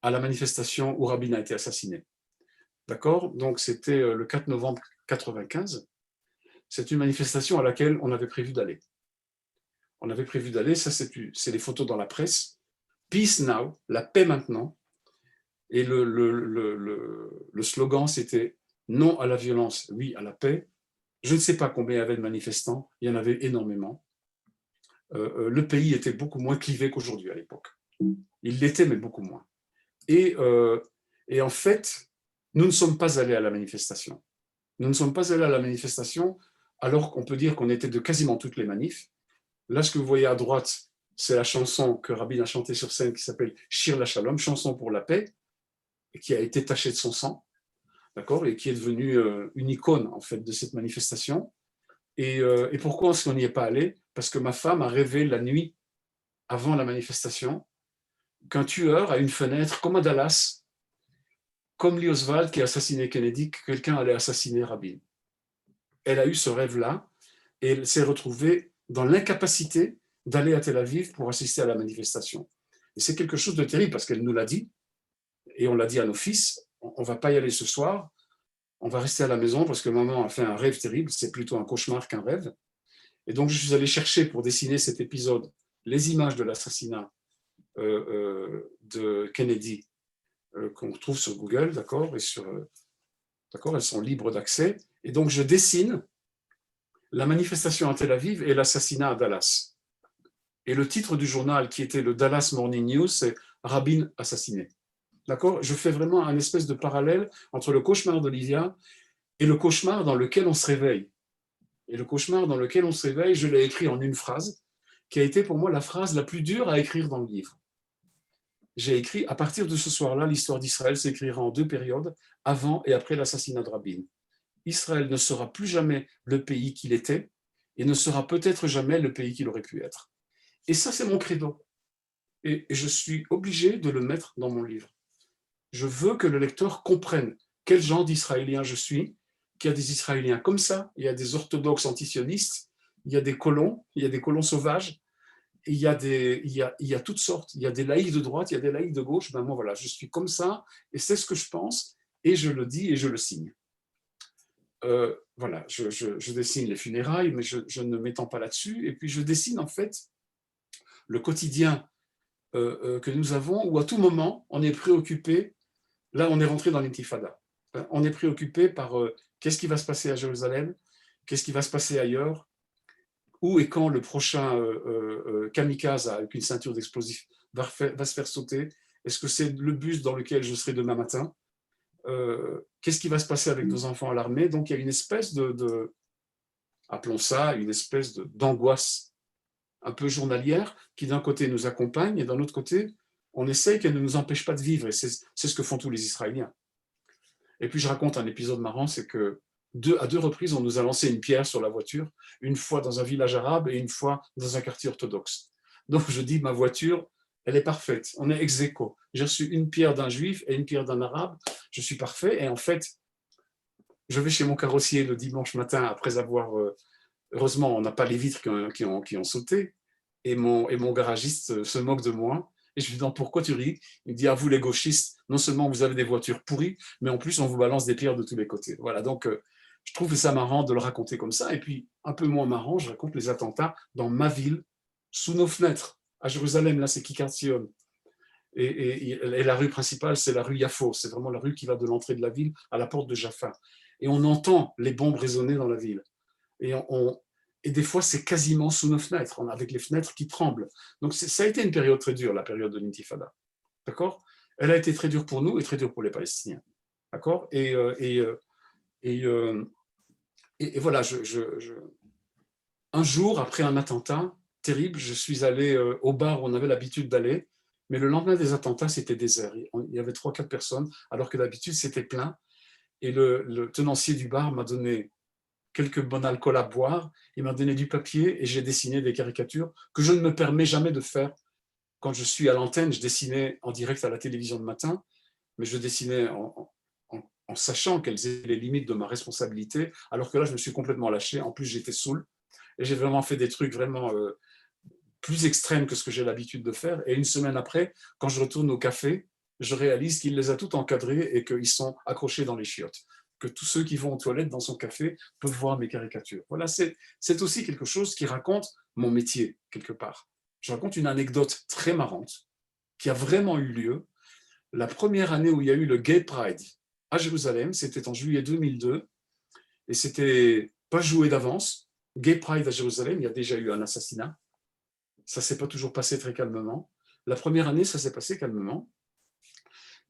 à la manifestation où Rabin a été assassiné. D'accord? Donc, c'était le 4 novembre 1995. C'est une manifestation à laquelle on avait prévu d'aller. On avait prévu d'aller, ça c'est les photos dans la presse. Peace now, la paix maintenant. Et le slogan, c'était non à la violence, oui à la paix. Je ne sais pas combien il y avait de manifestants, il y en avait énormément. Le pays était beaucoup moins clivé qu'aujourd'hui à l'époque. Il l'était, mais beaucoup moins. Et en fait, nous ne sommes pas allés à la manifestation. Nous ne sommes pas allés à la manifestation alors qu'on peut dire qu'on était de quasiment toutes les manifs. Là, ce que vous voyez à droite, c'est la chanson que Rabin a chantée sur scène qui s'appelle Shir la Shalom, chanson pour la paix, qui a été tachée de son sang, d'accord, et qui est devenue une icône en fait de cette manifestation. Et pourquoi est-ce qu'on n'y est pas allé? Parce que ma femme a rêvé la nuit avant la manifestation qu'un tueur à une fenêtre, comme à Dallas, comme Lee Oswald qui a assassiné Kennedy, que quelqu'un allait assassiner Rabin. Elle a eu ce rêve-là et elle s'est retrouvée dans l'incapacité d'aller à Tel Aviv pour assister à la manifestation. Et c'est quelque chose de terrible parce qu'elle nous l'a dit, et on l'a dit à nos fils, on ne va pas y aller ce soir, on va rester à la maison parce que maman a fait un rêve terrible, c'est plutôt un cauchemar qu'un rêve. Et donc je suis allé chercher pour dessiner cet épisode les images de l'assassinat de Kennedy qu'on retrouve sur Google, d'accord, d'accord, elles sont libres d'accès. Et donc je dessine la manifestation à Tel Aviv et l'assassinat à Dallas. Et le titre du journal, qui était le Dallas Morning News, c'est Rabin assassiné. D'accord? Je fais vraiment un espèce de parallèle entre le cauchemar d'Olivia et le cauchemar dans lequel on se réveille. Et le cauchemar dans lequel on se réveille, je l'ai écrit en une phrase, qui a été pour moi la phrase la plus dure à écrire dans le livre. J'ai écrit, à partir de ce soir-là, l'histoire d'Israël s'écrira en 2 périodes, avant et après l'assassinat de Rabin. Israël ne sera plus jamais le pays qu'il était et ne sera peut-être jamais le pays qu'il aurait pu être. Et ça, c'est mon credo. Et je suis obligé de le mettre dans mon livre. Je veux que le lecteur comprenne quel genre d'Israélien je suis, qu'il y a des Israéliens comme ça, il y a des orthodoxes antisionistes, il y a des colons sauvages, il y a toutes sortes. Il y a des laïcs de droite, il y a des laïcs de gauche. Ben moi, voilà, je suis comme ça et c'est ce que je pense et je le dis et je le signe. Voilà, je dessine les funérailles, mais je ne m'étends pas là-dessus. Et puis, je dessine en fait le quotidien que nous avons, où à tout moment, on est préoccupé. Là, on est rentré dans l'intifada. On est préoccupé par qu'est-ce qui va se passer à Jérusalem, qu'est-ce qui va se passer ailleurs, où et quand le prochain kamikaze avec une ceinture d'explosifs va se faire sauter. Est-ce que c'est le bus dans lequel je serai demain matin? qu'est-ce qui va se passer avec nos enfants à l'armée? Donc, il y a une espèce appelons ça, une espèce d'angoisse un peu journalière qui, d'un côté, nous accompagne et d'un autre côté, on essaye qu'elle ne nous empêche pas de vivre. Et c'est ce que font tous les Israéliens. Et puis, je raconte un épisode marrant, c'est que à deux reprises, on nous a lancé une pierre sur la voiture, une fois dans un village arabe et une fois dans un quartier orthodoxe. Donc, je dis, ma voiture, elle est parfaite. On est ex aequo. J'ai reçu une pierre d'un juif et une pierre d'un arabe. Je suis parfait. Et en fait, je vais chez mon carrossier le dimanche matin après avoir... heureusement, on n'a pas les vitres qui ont sauté. Et mon garagiste se moque de moi. Et je lui dis, pourquoi tu ris? Il me dit, à vous les gauchistes, non seulement vous avez des voitures pourries, mais en plus on vous balance des pierres de tous les côtés. Voilà, donc je trouve ça marrant de le raconter comme ça. Et puis, un peu moins marrant, je raconte les attentats dans ma ville, sous nos fenêtres, à Jérusalem. Là, c'est Kikar Tzion. Et la rue principale, c'est la rue Yafo. C'est vraiment la rue qui va de l'entrée de la ville à la porte de Jaffa. Et on entend les bombes résonner dans la ville. Et des fois, c'est quasiment sous nos fenêtres, avec les fenêtres qui tremblent. Donc, ça a été une période très dure, la période de l'intifada. D'accord? Elle a été très dure pour nous et très dure pour les Palestiniens. D'accord? Et voilà, un jour, après un attentat terrible, je suis allé au bar où on avait l'habitude d'aller, mais le lendemain des attentats, c'était désert. Il y avait 3-4 personnes, alors que d'habitude, c'était plein. Et le tenancier du bar m'a donné quelques bons alcools à boire, il m'a donné du papier et j'ai dessiné des caricatures que je ne me permets jamais de faire. Quand je suis à l'antenne, je dessinais en direct à la télévision le matin, mais je dessinais en sachant quelles étaient les limites de ma responsabilité, alors que là, je me suis complètement lâché. En plus, j'étais saoul et j'ai vraiment fait des trucs vraiment plus extrêmes que ce que j'ai l'habitude de faire. Et une semaine après, quand je retourne au café, je réalise qu'il les a tous encadrés et qu'ils sont accrochés dans les chiottes. Que tous ceux qui vont aux toilettes dans son café peuvent voir mes caricatures. Voilà, c'est aussi quelque chose qui raconte mon métier, quelque part. Je raconte une anecdote très marrante qui a vraiment eu lieu. La première année où il y a eu le Gay Pride à Jérusalem, c'était en juillet 2002, et c'était pas joué d'avance. Gay Pride à Jérusalem, il y a déjà eu un assassinat. Ça ne s'est pas toujours passé très calmement. La première année, ça s'est passé calmement.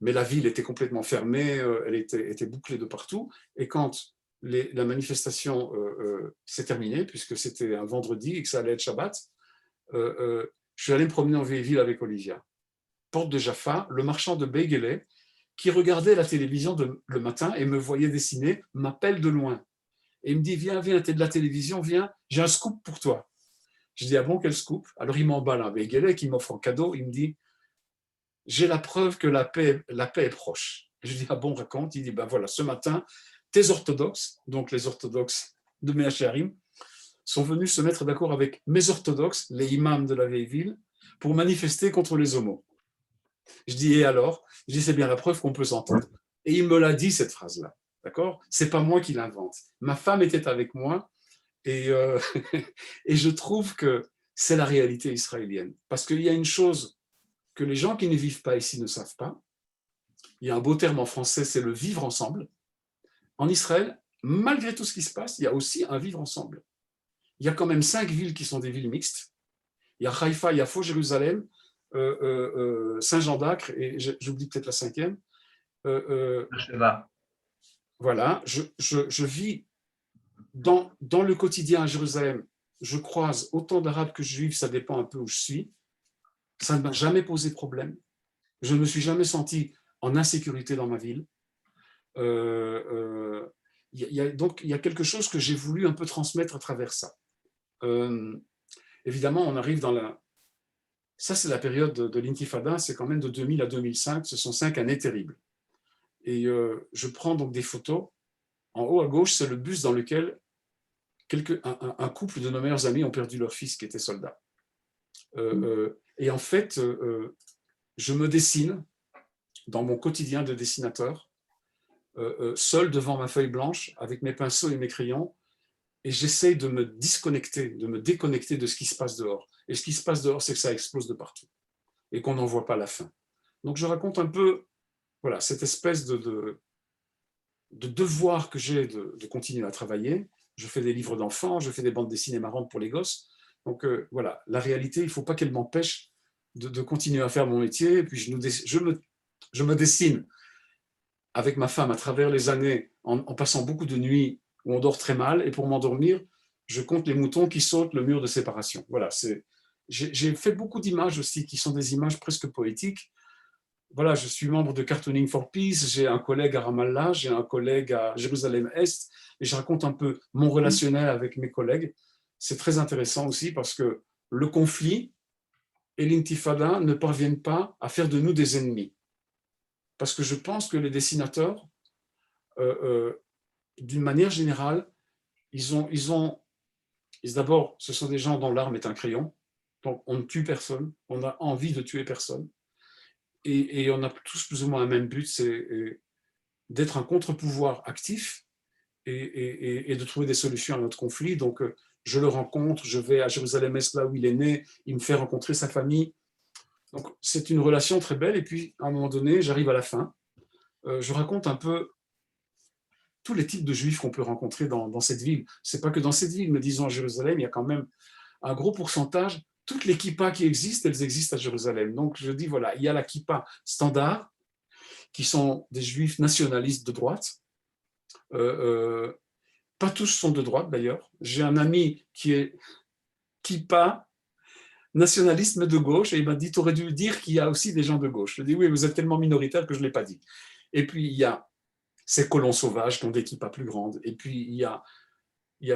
Mais la ville était complètement fermée, elle était bouclée de partout. Et quand la manifestation s'est terminée, puisque c'était un vendredi et que ça allait être Shabbat, je suis allé me promener en vieille ville avec Olivia. Porte de Jaffa, le marchand de Beigele, qui regardait la télévision le matin et me voyait dessiner, m'appelle de loin. Et il me dit, viens, t'es de la télévision, viens, j'ai un scoop pour toi. Je dis, ah bon, quel scoop? Alors il m'emballe un Beigele qui m'offre en cadeau, il me dit, j'ai la preuve que la paix est proche. Et je dis, ah bon, raconte. Il dit, ben voilà, ce matin, tes orthodoxes, donc les orthodoxes de Meacharim, sont venus se mettre d'accord avec mes orthodoxes, les imams de la vieille ville, pour manifester contre les homos. Je dis, et alors? Je dis, c'est bien la preuve qu'on peut s'entendre. Et il me l'a dit, cette phrase-là. D'accord? C'est pas moi qui l'invente. Ma femme était avec moi et, et je trouve que c'est la réalité israélienne. Parce qu'il y a une chose que les gens qui ne vivent pas ici ne savent pas. Il y a un beau terme en français, c'est le vivre ensemble. En Israël, malgré tout ce qui se passe, il y a aussi un vivre ensemble. Il y a quand même 5 villes qui sont des villes mixtes. Il y a Haïfa, Yafo, Jérusalem, Saint-Jean d'Acre, et j'oublie peut-être la 5e. Voilà, je vis dans le quotidien à Jérusalem. Je croise autant d'Arabes que de Juifs, ça dépend un peu où je suis. Ça ne m'a jamais posé problème. Je ne me suis jamais senti en insécurité dans ma ville. Donc, il y a quelque chose que j'ai voulu un peu transmettre à travers ça. Évidemment, on arrive dans la... Ça, c'est la période de l'intifada, c'est quand même de 2000 à 2005, ce sont 5 années terribles. Et je prends donc des photos. En haut à gauche, c'est le bus dans lequel un couple de nos meilleurs amis ont perdu leur fils qui était soldat. Et en fait, je me dessine dans mon quotidien de dessinateur, seul devant ma feuille blanche, avec mes pinceaux et mes crayons, et j'essaye de me disconnecter, de me déconnecter de ce qui se passe dehors. Et ce qui se passe dehors, c'est que ça explose de partout, et qu'on n'en voit pas la fin. Donc je raconte un peu voilà, cette espèce de devoir que j'ai de continuer à travailler. Je fais des livres d'enfants, je fais des bandes dessinées marrantes pour les gosses. Donc voilà, la réalité, il ne faut pas qu'elle m'empêche de continuer à faire mon métier. Et puis je me dessine avec ma femme à travers les années, en passant beaucoup de nuits où on dort très mal, et pour m'endormir, je compte les moutons qui sautent le mur de séparation. Voilà, j'ai fait beaucoup d'images aussi qui sont des images presque poétiques. Voilà, je suis membre de Cartooning for Peace, j'ai un collègue à Ramallah, j'ai un collègue à Jérusalem-Est, et je raconte un peu mon relationnel avec mes collègues. C'est très intéressant aussi parce que le conflit et l'intifada ne parviennent pas à faire de nous des ennemis. Parce que je pense que les dessinateurs, d'une manière générale, d'abord, ce sont des gens dont l'arme est un crayon, donc on ne tue personne, on a envie de tuer personne, et on a tous plus ou moins un même but, c'est d'être un contre-pouvoir actif et de trouver des solutions à notre conflit. Donc, je le rencontre, je vais à Jérusalem-Est, là où il est né, il me fait rencontrer sa famille. Donc, c'est une relation très belle. Et puis, à un moment donné, j'arrive à la fin. Je raconte un peu tous les types de juifs qu'on peut rencontrer dans cette ville. C'est pas que dans cette ville, mais disons à Jérusalem, il y a quand même un gros pourcentage. Toutes les kippas qui existent, elles existent à Jérusalem. Donc, je dis, voilà, il y a la kippa standard, qui sont des juifs nationalistes de droite. Pas tous sont de droite, d'ailleurs. J'ai un ami qui est kippa, nationaliste, mais de gauche, et il m'a dit, tu aurais dû dire qu'il y a aussi des gens de gauche. Je dis, oui, vous êtes tellement minoritaire que je ne l'ai pas dit. Et puis, il y a ces colons sauvages qui ont des kippas plus grandes. Et puis, il y a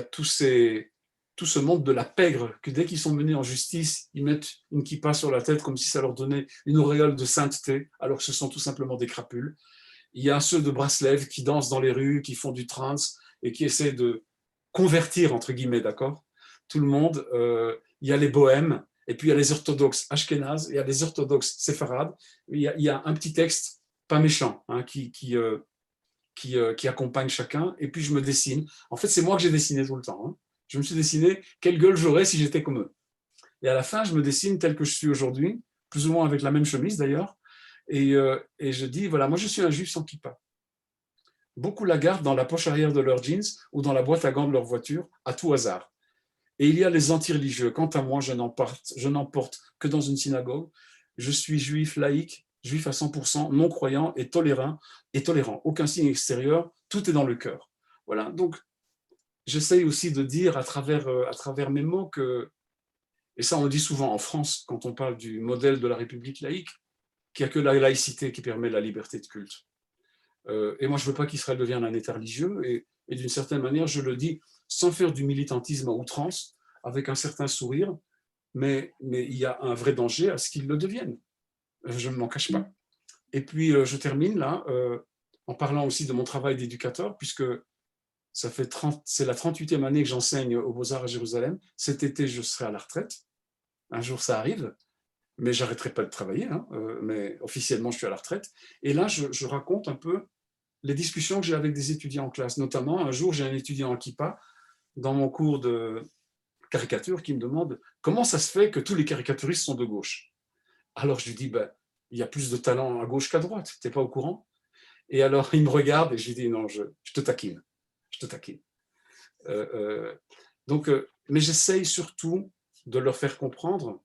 tout ce monde de la pègre, que dès qu'ils sont menés en justice, ils mettent une kippa sur la tête comme si ça leur donnait une auréole de sainteté, alors que ce sont tout simplement des crapules. Il y a ceux de Breslev qui dansent dans les rues, qui font du trance et qui essaient de convertir, entre guillemets, d'accord, tout le monde. Il y a les bohèmes, et puis il y a les orthodoxes ashkénazes, il y a les orthodoxes séfarades. Il y a un petit texte, pas méchant, hein, qui accompagne chacun, et puis je me dessine. En fait, c'est moi que j'ai dessiné tout le temps. Hein. Je me suis dessiné quelle gueule j'aurais si j'étais comme eux. Et à la fin, je me dessine tel que je suis aujourd'hui, plus ou moins avec la même chemise d'ailleurs, et je dis, voilà, moi je suis un juif sans kippa. Beaucoup la gardent dans la poche arrière de leurs jeans ou dans la boîte à gants de leur voiture, à tout hasard. Et il y a les anti-religieux. Quant à moi, je n'emporte que dans une synagogue. Je suis juif laïque, juif à 100%, non-croyant et tolérant. Aucun signe extérieur, tout est dans le cœur. Voilà. Donc, j'essaye aussi de dire à travers mes mots que, et ça on le dit souvent en France quand on parle du modèle de la République laïque, qu'il n'y a que la laïcité qui permet la liberté de culte. Et moi, je ne veux pas qu'Israël devienne un État religieux, et d'une certaine manière, je le dis sans faire du militantisme à outrance, avec un certain sourire, mais il y a un vrai danger à ce qu'il le devienne. Je ne m'en cache pas. Et puis, je termine là, en parlant aussi de mon travail d'éducateur, puisque c'est la 38e année que j'enseigne aux Beaux-Arts à Jérusalem. Cet été, je serai à la retraite. Un jour, ça arrive, mais j'arrêterai pas de travailler, hein, mais officiellement, je suis à la retraite. Et là, je raconte un peu les discussions que j'ai avec des étudiants en classe. Notamment, un jour, j'ai un étudiant en kippa dans mon cours de caricature qui me demande comment ça se fait que tous les caricaturistes sont de gauche. Alors, je lui dis, ben, il y a plus de talent à gauche qu'à droite, tu n'es pas au courant? Et alors, il me regarde et je lui dis, non, je te taquine. Je te taquine. Donc, mais j'essaye surtout de leur faire comprendre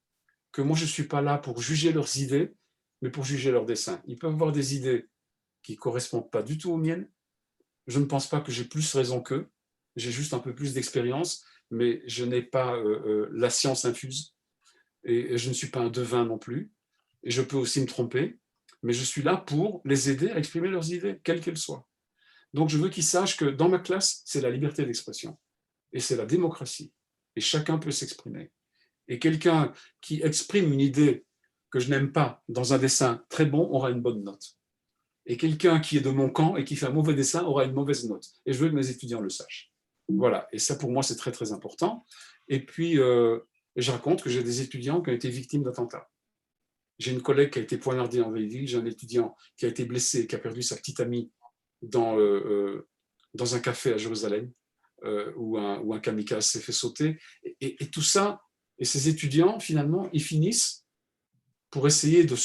que moi, je ne suis pas là pour juger leurs idées, mais pour juger leurs dessins. Ils peuvent avoir des idées qui ne correspondent pas du tout aux miennes. Je ne pense pas que j'ai plus raison qu'eux. J'ai juste un peu plus d'expérience, mais je n'ai pas la science infuse. Et je ne suis pas un devin non plus. Et je peux aussi me tromper, mais je suis là pour les aider à exprimer leurs idées, quelles qu'elles soient. Donc je veux qu'ils sachent que dans ma classe, c'est la liberté d'expression. Et c'est la démocratie. Et chacun peut s'exprimer. Et quelqu'un qui exprime une idée que je n'aime pas dans un dessin très bon aura une bonne note. Et quelqu'un qui est de mon camp et qui fait un mauvais dessin aura une mauvaise note. Et je veux que mes étudiants le sachent. Voilà, et ça pour moi c'est très très important. Et puis je raconte que j'ai des étudiants qui ont été victimes d'attentats. J'ai une collègue qui a été poignardée en Ville, j'ai un étudiant qui a été blessé, qui a perdu sa petite amie dans un café à Jérusalem, où un kamikaze s'est fait sauter. Et tout ça, et ces étudiants finalement, ils finissent pour essayer de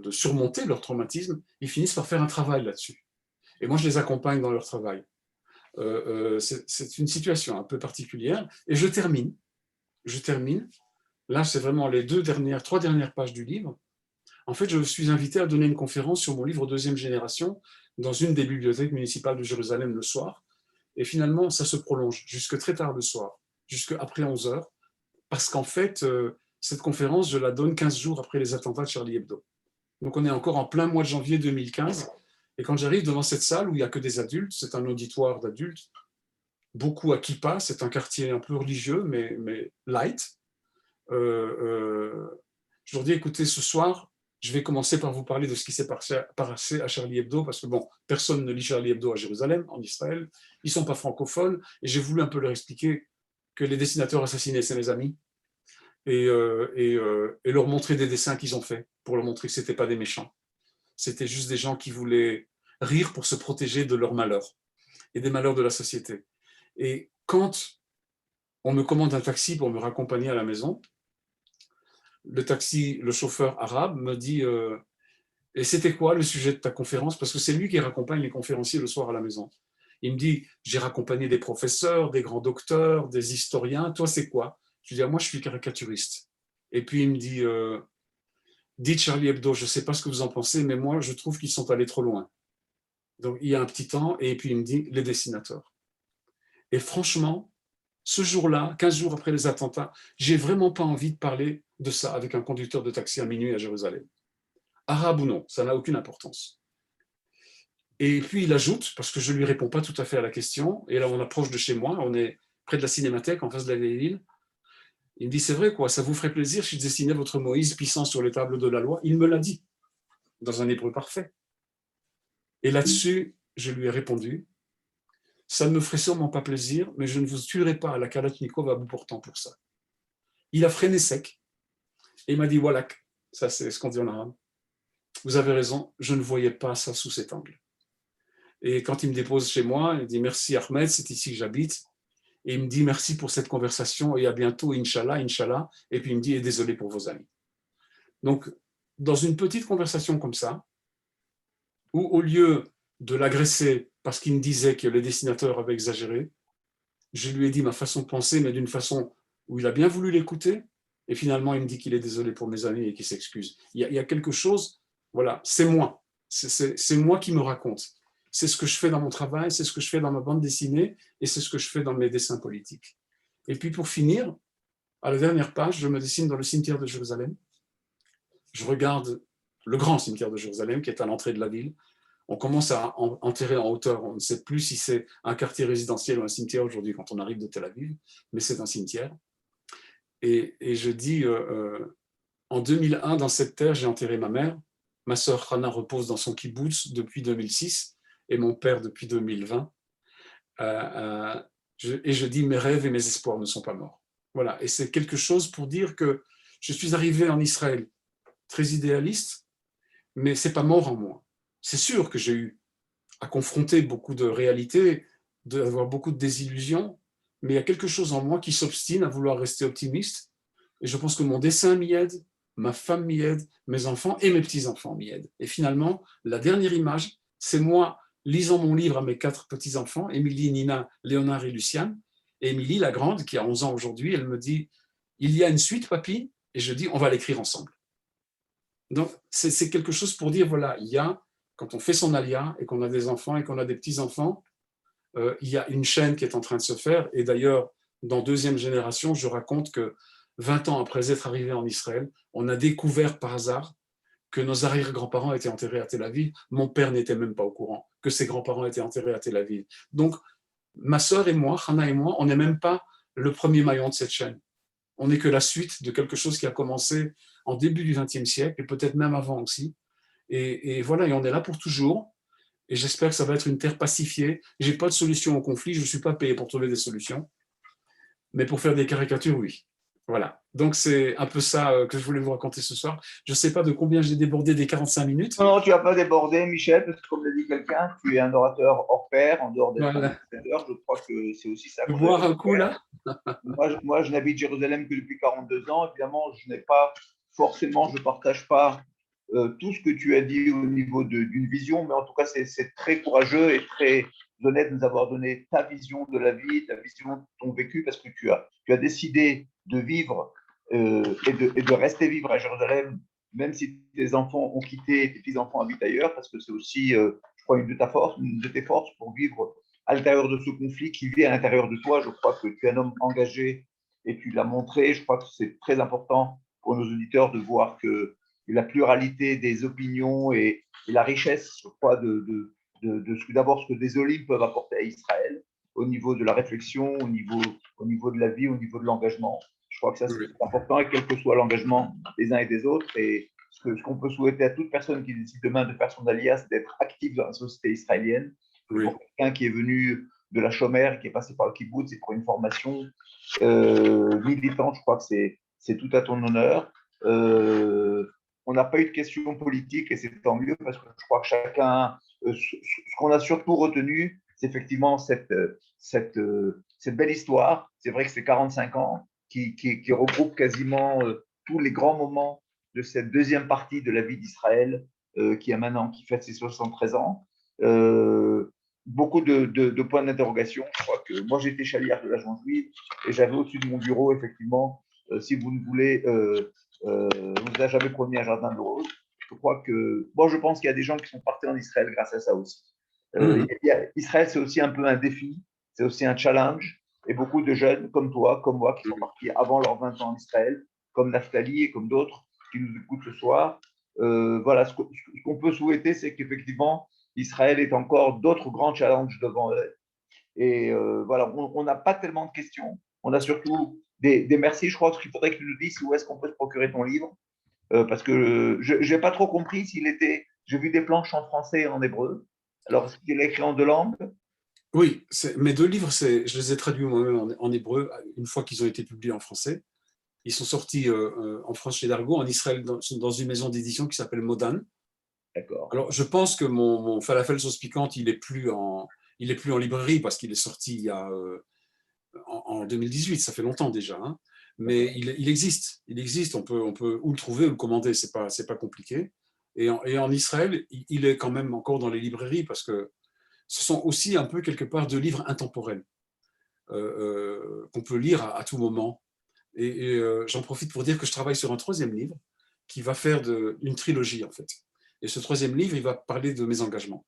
surmonter leur traumatisme, ils finissent par faire un travail là-dessus. Et moi, je les accompagne dans leur travail. C'est une situation un peu particulière. Et je termine. Là, c'est vraiment les 3 dernières pages du livre, en fait, je suis invité à donner une conférence sur mon livre Deuxième génération dans une des bibliothèques municipales de Jérusalem le soir. Et finalement, ça se prolonge jusque très tard le soir, jusque après 11 heures, parce qu'en fait, cette conférence, je la donne 15 jours après les attentats de Charlie Hebdo. Donc, on est encore en plein mois de janvier 2015. Et quand j'arrive devant cette salle où il n'y a que des adultes, c'est un auditoire d'adultes, beaucoup à Kippa, c'est un quartier un peu religieux, mais light. Je leur dis, écoutez, ce soir, je vais commencer par vous parler de ce qui s'est passé à Charlie Hebdo, parce que bon, personne ne lit Charlie Hebdo à Jérusalem, en Israël, ils ne sont pas francophones, et j'ai voulu un peu leur expliquer que les dessinateurs assassinés, c'est mes amis, et leur montrer des dessins qu'ils ont faits, pour leur montrer que ce n'étaient pas des méchants. C'était juste des gens qui voulaient rire pour se protéger de leurs malheurs, et des malheurs de la société. Et quand on me commande un taxi pour me raccompagner à la maison, le chauffeur arabe me dit et c'était quoi le sujet de ta conférence? Parce que c'est lui qui raccompagne les conférenciers le soir à la maison. Il me dit, j'ai raccompagné des professeurs, des grands docteurs, des historiens. Toi, c'est quoi? Je lui dis, moi, je suis caricaturiste. Et puis, il me dit, dites Charlie Hebdo, je ne sais pas ce que vous en pensez, mais moi, je trouve qu'ils sont allés trop loin. Donc, il y a un petit temps, et puis il me dit, les dessinateurs. Et franchement, ce jour-là, 15 jours après les attentats, j'ai vraiment pas envie de parler de ça avec un conducteur de taxi à minuit à Jérusalem. Arabe ou non, ça n'a aucune importance. Et puis il ajoute, parce que je ne lui réponds pas tout à fait à la question, et là on approche de chez moi, on est près de la cinémathèque, en face de la vieille ville. Il me dit, c'est vrai quoi, ça vous ferait plaisir si je dessinais votre Moïse pissant sur les tables de la loi? Il me l'a dit, dans un hébreu parfait. Et là-dessus, je lui ai répondu, ça ne me ferait sûrement pas plaisir, mais je ne vous tuerai pas à la Kalachnikov à bout portant pour ça. Il a freiné sec, et il m'a dit, voilà, ça c'est ce qu'on dit en arabe. Vous avez raison, je ne voyais pas ça sous cet angle. Et quand il me dépose chez moi, il dit merci Ahmed, c'est ici que j'habite. Et il me dit merci pour cette conversation et à bientôt, Inch'Allah, Inch'Allah. Et puis il me dit et désolé pour vos amis. Donc, dans une petite conversation comme ça, où au lieu de l'agresser parce qu'il me disait que les dessinateurs avaient exagéré, je lui ai dit ma façon de penser, mais d'une façon où il a bien voulu l'écouter. Et finalement, il me dit qu'il est désolé pour mes amis et qu'il s'excuse. Il y a quelque chose, voilà, c'est moi. C'est moi qui me raconte. C'est ce que je fais dans mon travail, c'est ce que je fais dans ma bande dessinée et c'est ce que je fais dans mes dessins politiques. Et puis pour finir, à la dernière page, je me dessine dans le cimetière de Jérusalem. Je regarde le grand cimetière de Jérusalem qui est à l'entrée de la ville. On commence à enterrer en hauteur. On ne sait plus si c'est un quartier résidentiel ou un cimetière aujourd'hui quand on arrive de Tel Aviv, mais c'est un cimetière. Et je dis, en 2001, dans cette terre, j'ai enterré ma mère. Ma sœur Hana repose dans son kibbutz depuis 2006 et mon père depuis 2020. Et je dis, mes rêves et mes espoirs ne sont pas morts. Voilà, et c'est quelque chose pour dire que je suis arrivé en Israël très idéaliste, mais c'est pas mort en moi. C'est sûr que j'ai eu à confronter beaucoup de réalités, d'avoir beaucoup de désillusions, mais il y a quelque chose en moi qui s'obstine à vouloir rester optimiste. Et je pense que mon dessin m'y aide, ma femme m'y aide, mes enfants et mes petits-enfants m'y aident. Et finalement, la dernière image, c'est moi lisant mon livre à mes 4 petits-enfants, Émilie, Nina, Léonard et Luciane. Et Émilie, la grande, qui a 11 ans aujourd'hui, elle me dit, il y a une suite, papy? Et je dis, on va l'écrire ensemble. Donc, c'est quelque chose pour dire, voilà, il y a, quand on fait son alia et qu'on a des enfants et qu'on a des petits-enfants, il y a une chaîne qui est en train de se faire. Et d'ailleurs, dans deuxième génération, je raconte que 20 ans après être arrivé en Israël, on a découvert par hasard que nos arrière-grands-parents étaient enterrés à Tel Aviv. Mon père n'était même pas au courant que ses grands-parents étaient enterrés à Tel Aviv. Donc, ma sœur et moi, Hana et moi, on n'est même pas le premier maillon de cette chaîne. On n'est que la suite de quelque chose qui a commencé en début du XXe siècle, et peut-être même avant aussi. Et voilà, et on est là pour toujours. Et j'espère que ça va être une terre pacifiée. Je n'ai pas de solution au conflit, je ne suis pas payé pour trouver des solutions. Mais pour faire des caricatures, oui. Voilà. Donc, c'est un peu ça que je voulais vous raconter ce soir. Je ne sais pas de combien j'ai débordé des 45 minutes. Non, non, tu n'as pas débordé, Michel, parce que comme l'a dit quelqu'un, tu es un orateur hors pair, en dehors d'être un Voilà. dessinateur. Je crois que c'est aussi ça De qu'on boire avait un pu coup, faire. là. Moi, je n'habite Jérusalem que depuis 42 ans. Évidemment, je n'ai pas forcément, je ne partage pas tout ce que tu as dit au niveau d'une vision, mais en tout cas, c'est très courageux et très honnête de nous avoir donné ta vision de la vie, ta vision de ton vécu, parce que tu as décidé de vivre et de rester vivre à Jérusalem même si tes enfants ont quitté, tes petits-enfants habitent ailleurs, parce que c'est aussi, je crois, une de tes forces pour vivre à l'intérieur de ce conflit qui vit à l'intérieur de toi. Je crois que tu es un homme engagé et tu l'as montré. Je crois que c'est très important pour nos auditeurs de voir que la pluralité des opinions et la richesse, je crois, d'abord ce que des Olympiques peuvent apporter à Israël au niveau de la réflexion, au niveau de la vie, au niveau de l'engagement. Je crois que ça, c'est Oui, important, et quel que soit l'engagement des uns et des autres. Et ce qu'on peut souhaiter à toute personne qui décide demain de faire son aliyah, c'est d'être active dans la société israélienne. Et pour oui, quelqu'un qui est venu de la Chomère, qui est passé par le kibbutz, et pour une formation militante, je crois que c'est tout à ton honneur. On n'a pas eu de questions politiques, et c'est tant mieux, parce que je crois que chacun, ce qu'on a surtout retenu, c'est effectivement cette belle histoire. C'est vrai que c'est 45 ans qui regroupe quasiment tous les grands moments de cette deuxième partie de la vie d'Israël, qui fête ses 73 ans. Beaucoup de points d'interrogation. Je crois que moi, j'étais chalière de la Joie juive, et j'avais au-dessus de mon bureau, effectivement, si vous ne voulez, vous n'avez jamais promis un jardin de roses. Je crois que, bon, je pense qu'il y a des gens qui sont partis en Israël grâce à ça aussi. mhm, Israël, c'est aussi un peu un défi, c'est aussi un challenge. Et beaucoup de jeunes comme toi, comme moi, qui sont partis avant leurs 20 ans en Israël, comme Naftali et comme d'autres qui nous écoutent ce soir, voilà, ce qu'on peut souhaiter, c'est qu'effectivement, Israël ait encore d'autres grands challenges devant eux. Et voilà, on n'a pas tellement de questions. On a surtout des merci. Je crois qu'il faudrait que tu nous dises où est-ce qu'on peut se procurer ton livre. Parce que je n'ai pas trop compris s'il était. J'ai vu des planches en français et en hébreu. Alors, est-ce qu'il est écrit en deux langues? oui. Mes deux livres, je les ai traduits moi-même en hébreu une fois qu'ils ont été publiés en français. Ils sont sortis en France chez Dargaud, en Israël dans une maison d'édition qui s'appelle Modan. D'accord. Alors, je pense que mon falafel sauce piquante, il est plus en librairie parce qu'il est sorti il y a, en 2018, ça fait longtemps déjà, hein. Mais D'accord. il existe, on peut ou le trouver ou le commander, c'est pas compliqué. Et en Israël, il est quand même encore dans les librairies parce que ce sont aussi un peu quelque part deux livres intemporels qu'on peut lire à tout moment. J'en profite pour dire que je travaille sur un troisième livre qui va faire une trilogie en fait. Et ce troisième livre, il va parler de mes engagements.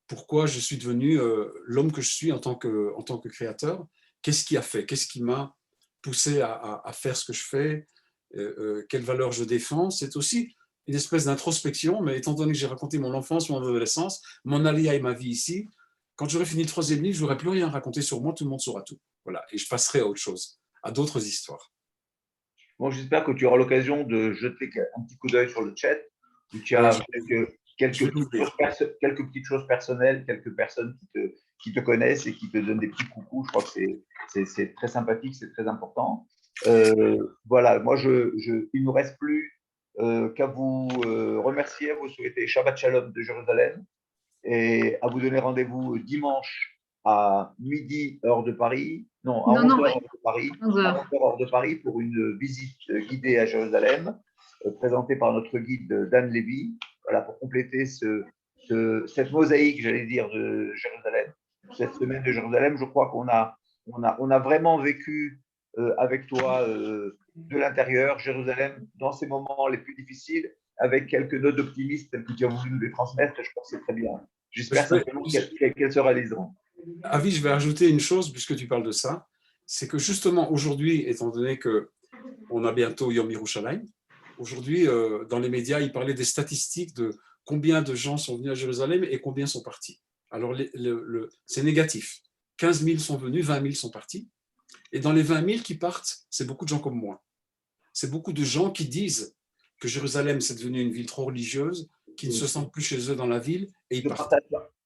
Pourquoi je suis devenu l'homme que je suis en tant que créateur? Qu'est-ce qui a fait? Qu'est-ce qui m'a poussé à faire ce que je fais? Quelles valeurs je défends? C'est aussi une espèce d'introspection, mais étant donné que j'ai raconté mon enfance, mon adolescence, mon alia et ma vie ici, quand j'aurai fini le troisième livre, je n'aurai plus rien à raconter sur moi, tout le monde saura tout. Voilà, et je passerai à autre chose, à d'autres histoires. Bon, j'espère que tu auras l'occasion de jeter un petit coup d'œil sur le chat, où tu Ouais, as je vais l'ouvrir. quelques petites choses personnelles, quelques personnes qui te connaissent et qui te donnent des petits coucous. Je crois que c'est très sympathique, c'est très important. Voilà, moi, il ne nous reste plus qu'à vous remercier, à vous souhaiter Shabbat Shalom de Jérusalem, et à vous donner rendez-vous dimanche à midi, heure de Paris, non, à Non, 11 non, heures heure de Paris, 11 à heures. 11 heures heure de Paris pour une visite guidée à Jérusalem, présentée par notre guide Dan Levy, voilà, pour compléter cette mosaïque, j'allais dire, de Jérusalem. Cette semaine de Jérusalem, je crois on a vraiment vécu avec toi de l'intérieur Jérusalem dans ces moments les plus difficiles, avec quelques notes d'optimisme telles que tu as voulu nous les transmettre, et je crois que c'est très bien. Je J'espère vais, simplement qu'elle se réaliseront. Avis, je vais ajouter une chose, puisque tu parles de ça, c'est que justement aujourd'hui, étant donné que on a bientôt Yom Yerushalayim, aujourd'hui, dans les médias, ils parlaient des statistiques de combien de gens sont venus à Jérusalem et combien sont partis. Alors, c'est négatif. 15 000 sont venus, 20 000 sont partis. Et dans les 20 000 qui partent, c'est beaucoup de gens comme moi. C'est beaucoup de gens qui disent que Jérusalem, c'est devenu une ville trop religieuse, qui ne se sentent plus chez eux dans la ville, et ils partent.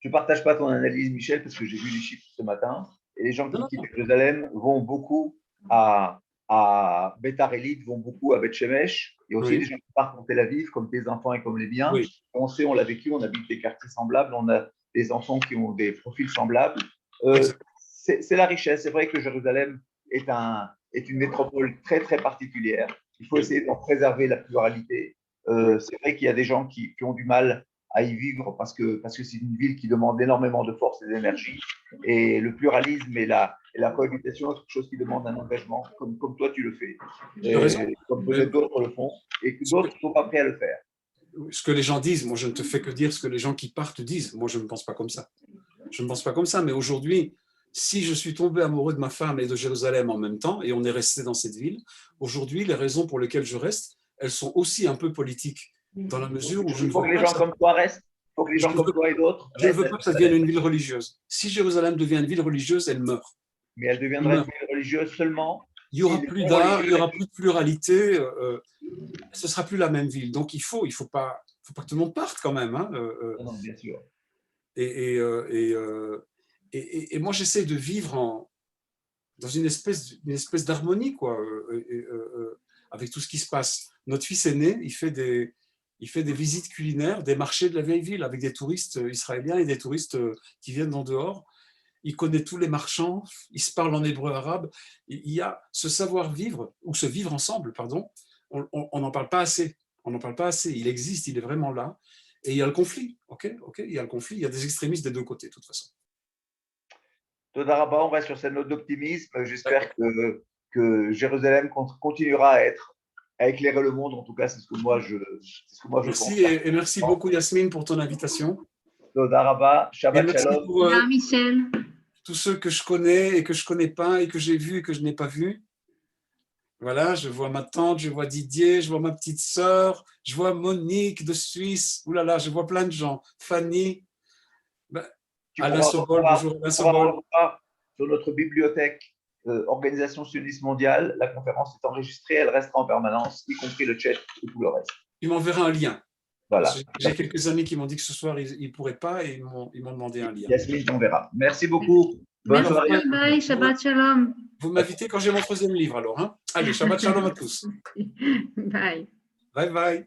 Je ne partage pas ton analyse, Michel, parce que j'ai vu les chiffres ce matin. Et les gens Non, qui non, quittent non. Jérusalem vont beaucoup à Beitar Elite, vont beaucoup à Beth Shemesh. Il y a aussi des Oui, gens qui partent en Tel Aviv, comme tes enfants et comme les miens. oui, On sait, on l'a vécu, on habite des quartiers semblables, on a des enfants qui ont des profils semblables. exact. C'est la richesse. C'est vrai que Jérusalem est une métropole très, très particulière. Il faut Oui, essayer d'en préserver la pluralité. oui, C'est vrai qu'il y a des gens qui ont du mal à y vivre parce que c'est une ville qui demande énormément de force et d'énergie. Et le pluralisme et Et la cohabitation est quelque chose qui demande un engagement, comme toi tu le fais. Tu as raison. Comme peut-être d'autres le font, et que d'autres ne sont pas prêts à le faire. Ce que les gens disent, moi je ne te fais que dire ce que les gens qui partent disent. Moi je ne pense pas comme ça. Je ne pense pas comme ça, mais aujourd'hui, si je suis tombé amoureux de ma femme et de Jérusalem en même temps, et on est resté dans cette ville, aujourd'hui, les raisons pour lesquelles je reste, elles sont aussi un peu politiques, dans la mesure où je ne veux pas... Il faut que les gens comme toi restent, il faut que les gens comme toi et d'autres je ne veux pas que ça devienne une ville religieuse. Si Jérusalem devient une ville religieuse, elle meurt. Mais elle deviendra une ville religieuse seulement. Il n'y aura plus d'art, il n'y aura plus de pluralité, ce ne sera plus la même ville. Donc il faut pas que tout le monde parte quand même. Hein, non, bien sûr. Et moi, j'essaie de vivre dans une espèce d'harmonie, quoi, avec tout ce qui se passe. Notre fils aîné, il fait des visites culinaires, des marchés de la vieille ville, avec des touristes israéliens et des touristes qui viennent d'en dehors. Il connaît tous les marchands, il se parle en hébreu arabe. Il y a ce savoir-vivre, ou ce vivre ensemble, pardon, on n'en parle pas assez. On n'en parle pas assez. Il existe, il est vraiment là. Et il y a le conflit, ok, il y a le conflit, il y a des extrémistes des deux côtés, de toute façon. Toda Rabba, on reste sur cette note d'optimisme. J'espère que Jérusalem continuera à éclairer le monde. En tout cas, c'est ce que moi je merci, pense. Et merci beaucoup, Yasmine, pour ton invitation. Toda Rabba, Shabbat Shalom. Pour, Michel. Tous ceux que je connais et que je ne connais pas et que j'ai vus et que je n'ai pas vus. Voilà, je vois ma tante, je vois Didier, je vois ma petite sœur, je vois Monique de Suisse. Ouh là là, je vois plein de gens. Fanny, Alain Sobol, bonjour Alain Sobol. Sur notre bibliothèque Organisation sioniste mondiale, la conférence est enregistrée, elle restera en permanence, y compris le chat et tout le reste. Tu m'enverras un lien. Voilà. J'ai quelques amis qui m'ont dit que ce soir, ils ne pourraient pas et ils m'ont demandé un lien. Yasmine, on verra. Merci beaucoup. Bonne soirée. Bye, Shabbat Shalom. Vous m'invitez quand j'ai mon troisième livre alors. Hein. Allez, Shabbat Shalom à tous. Bye. Bye bye.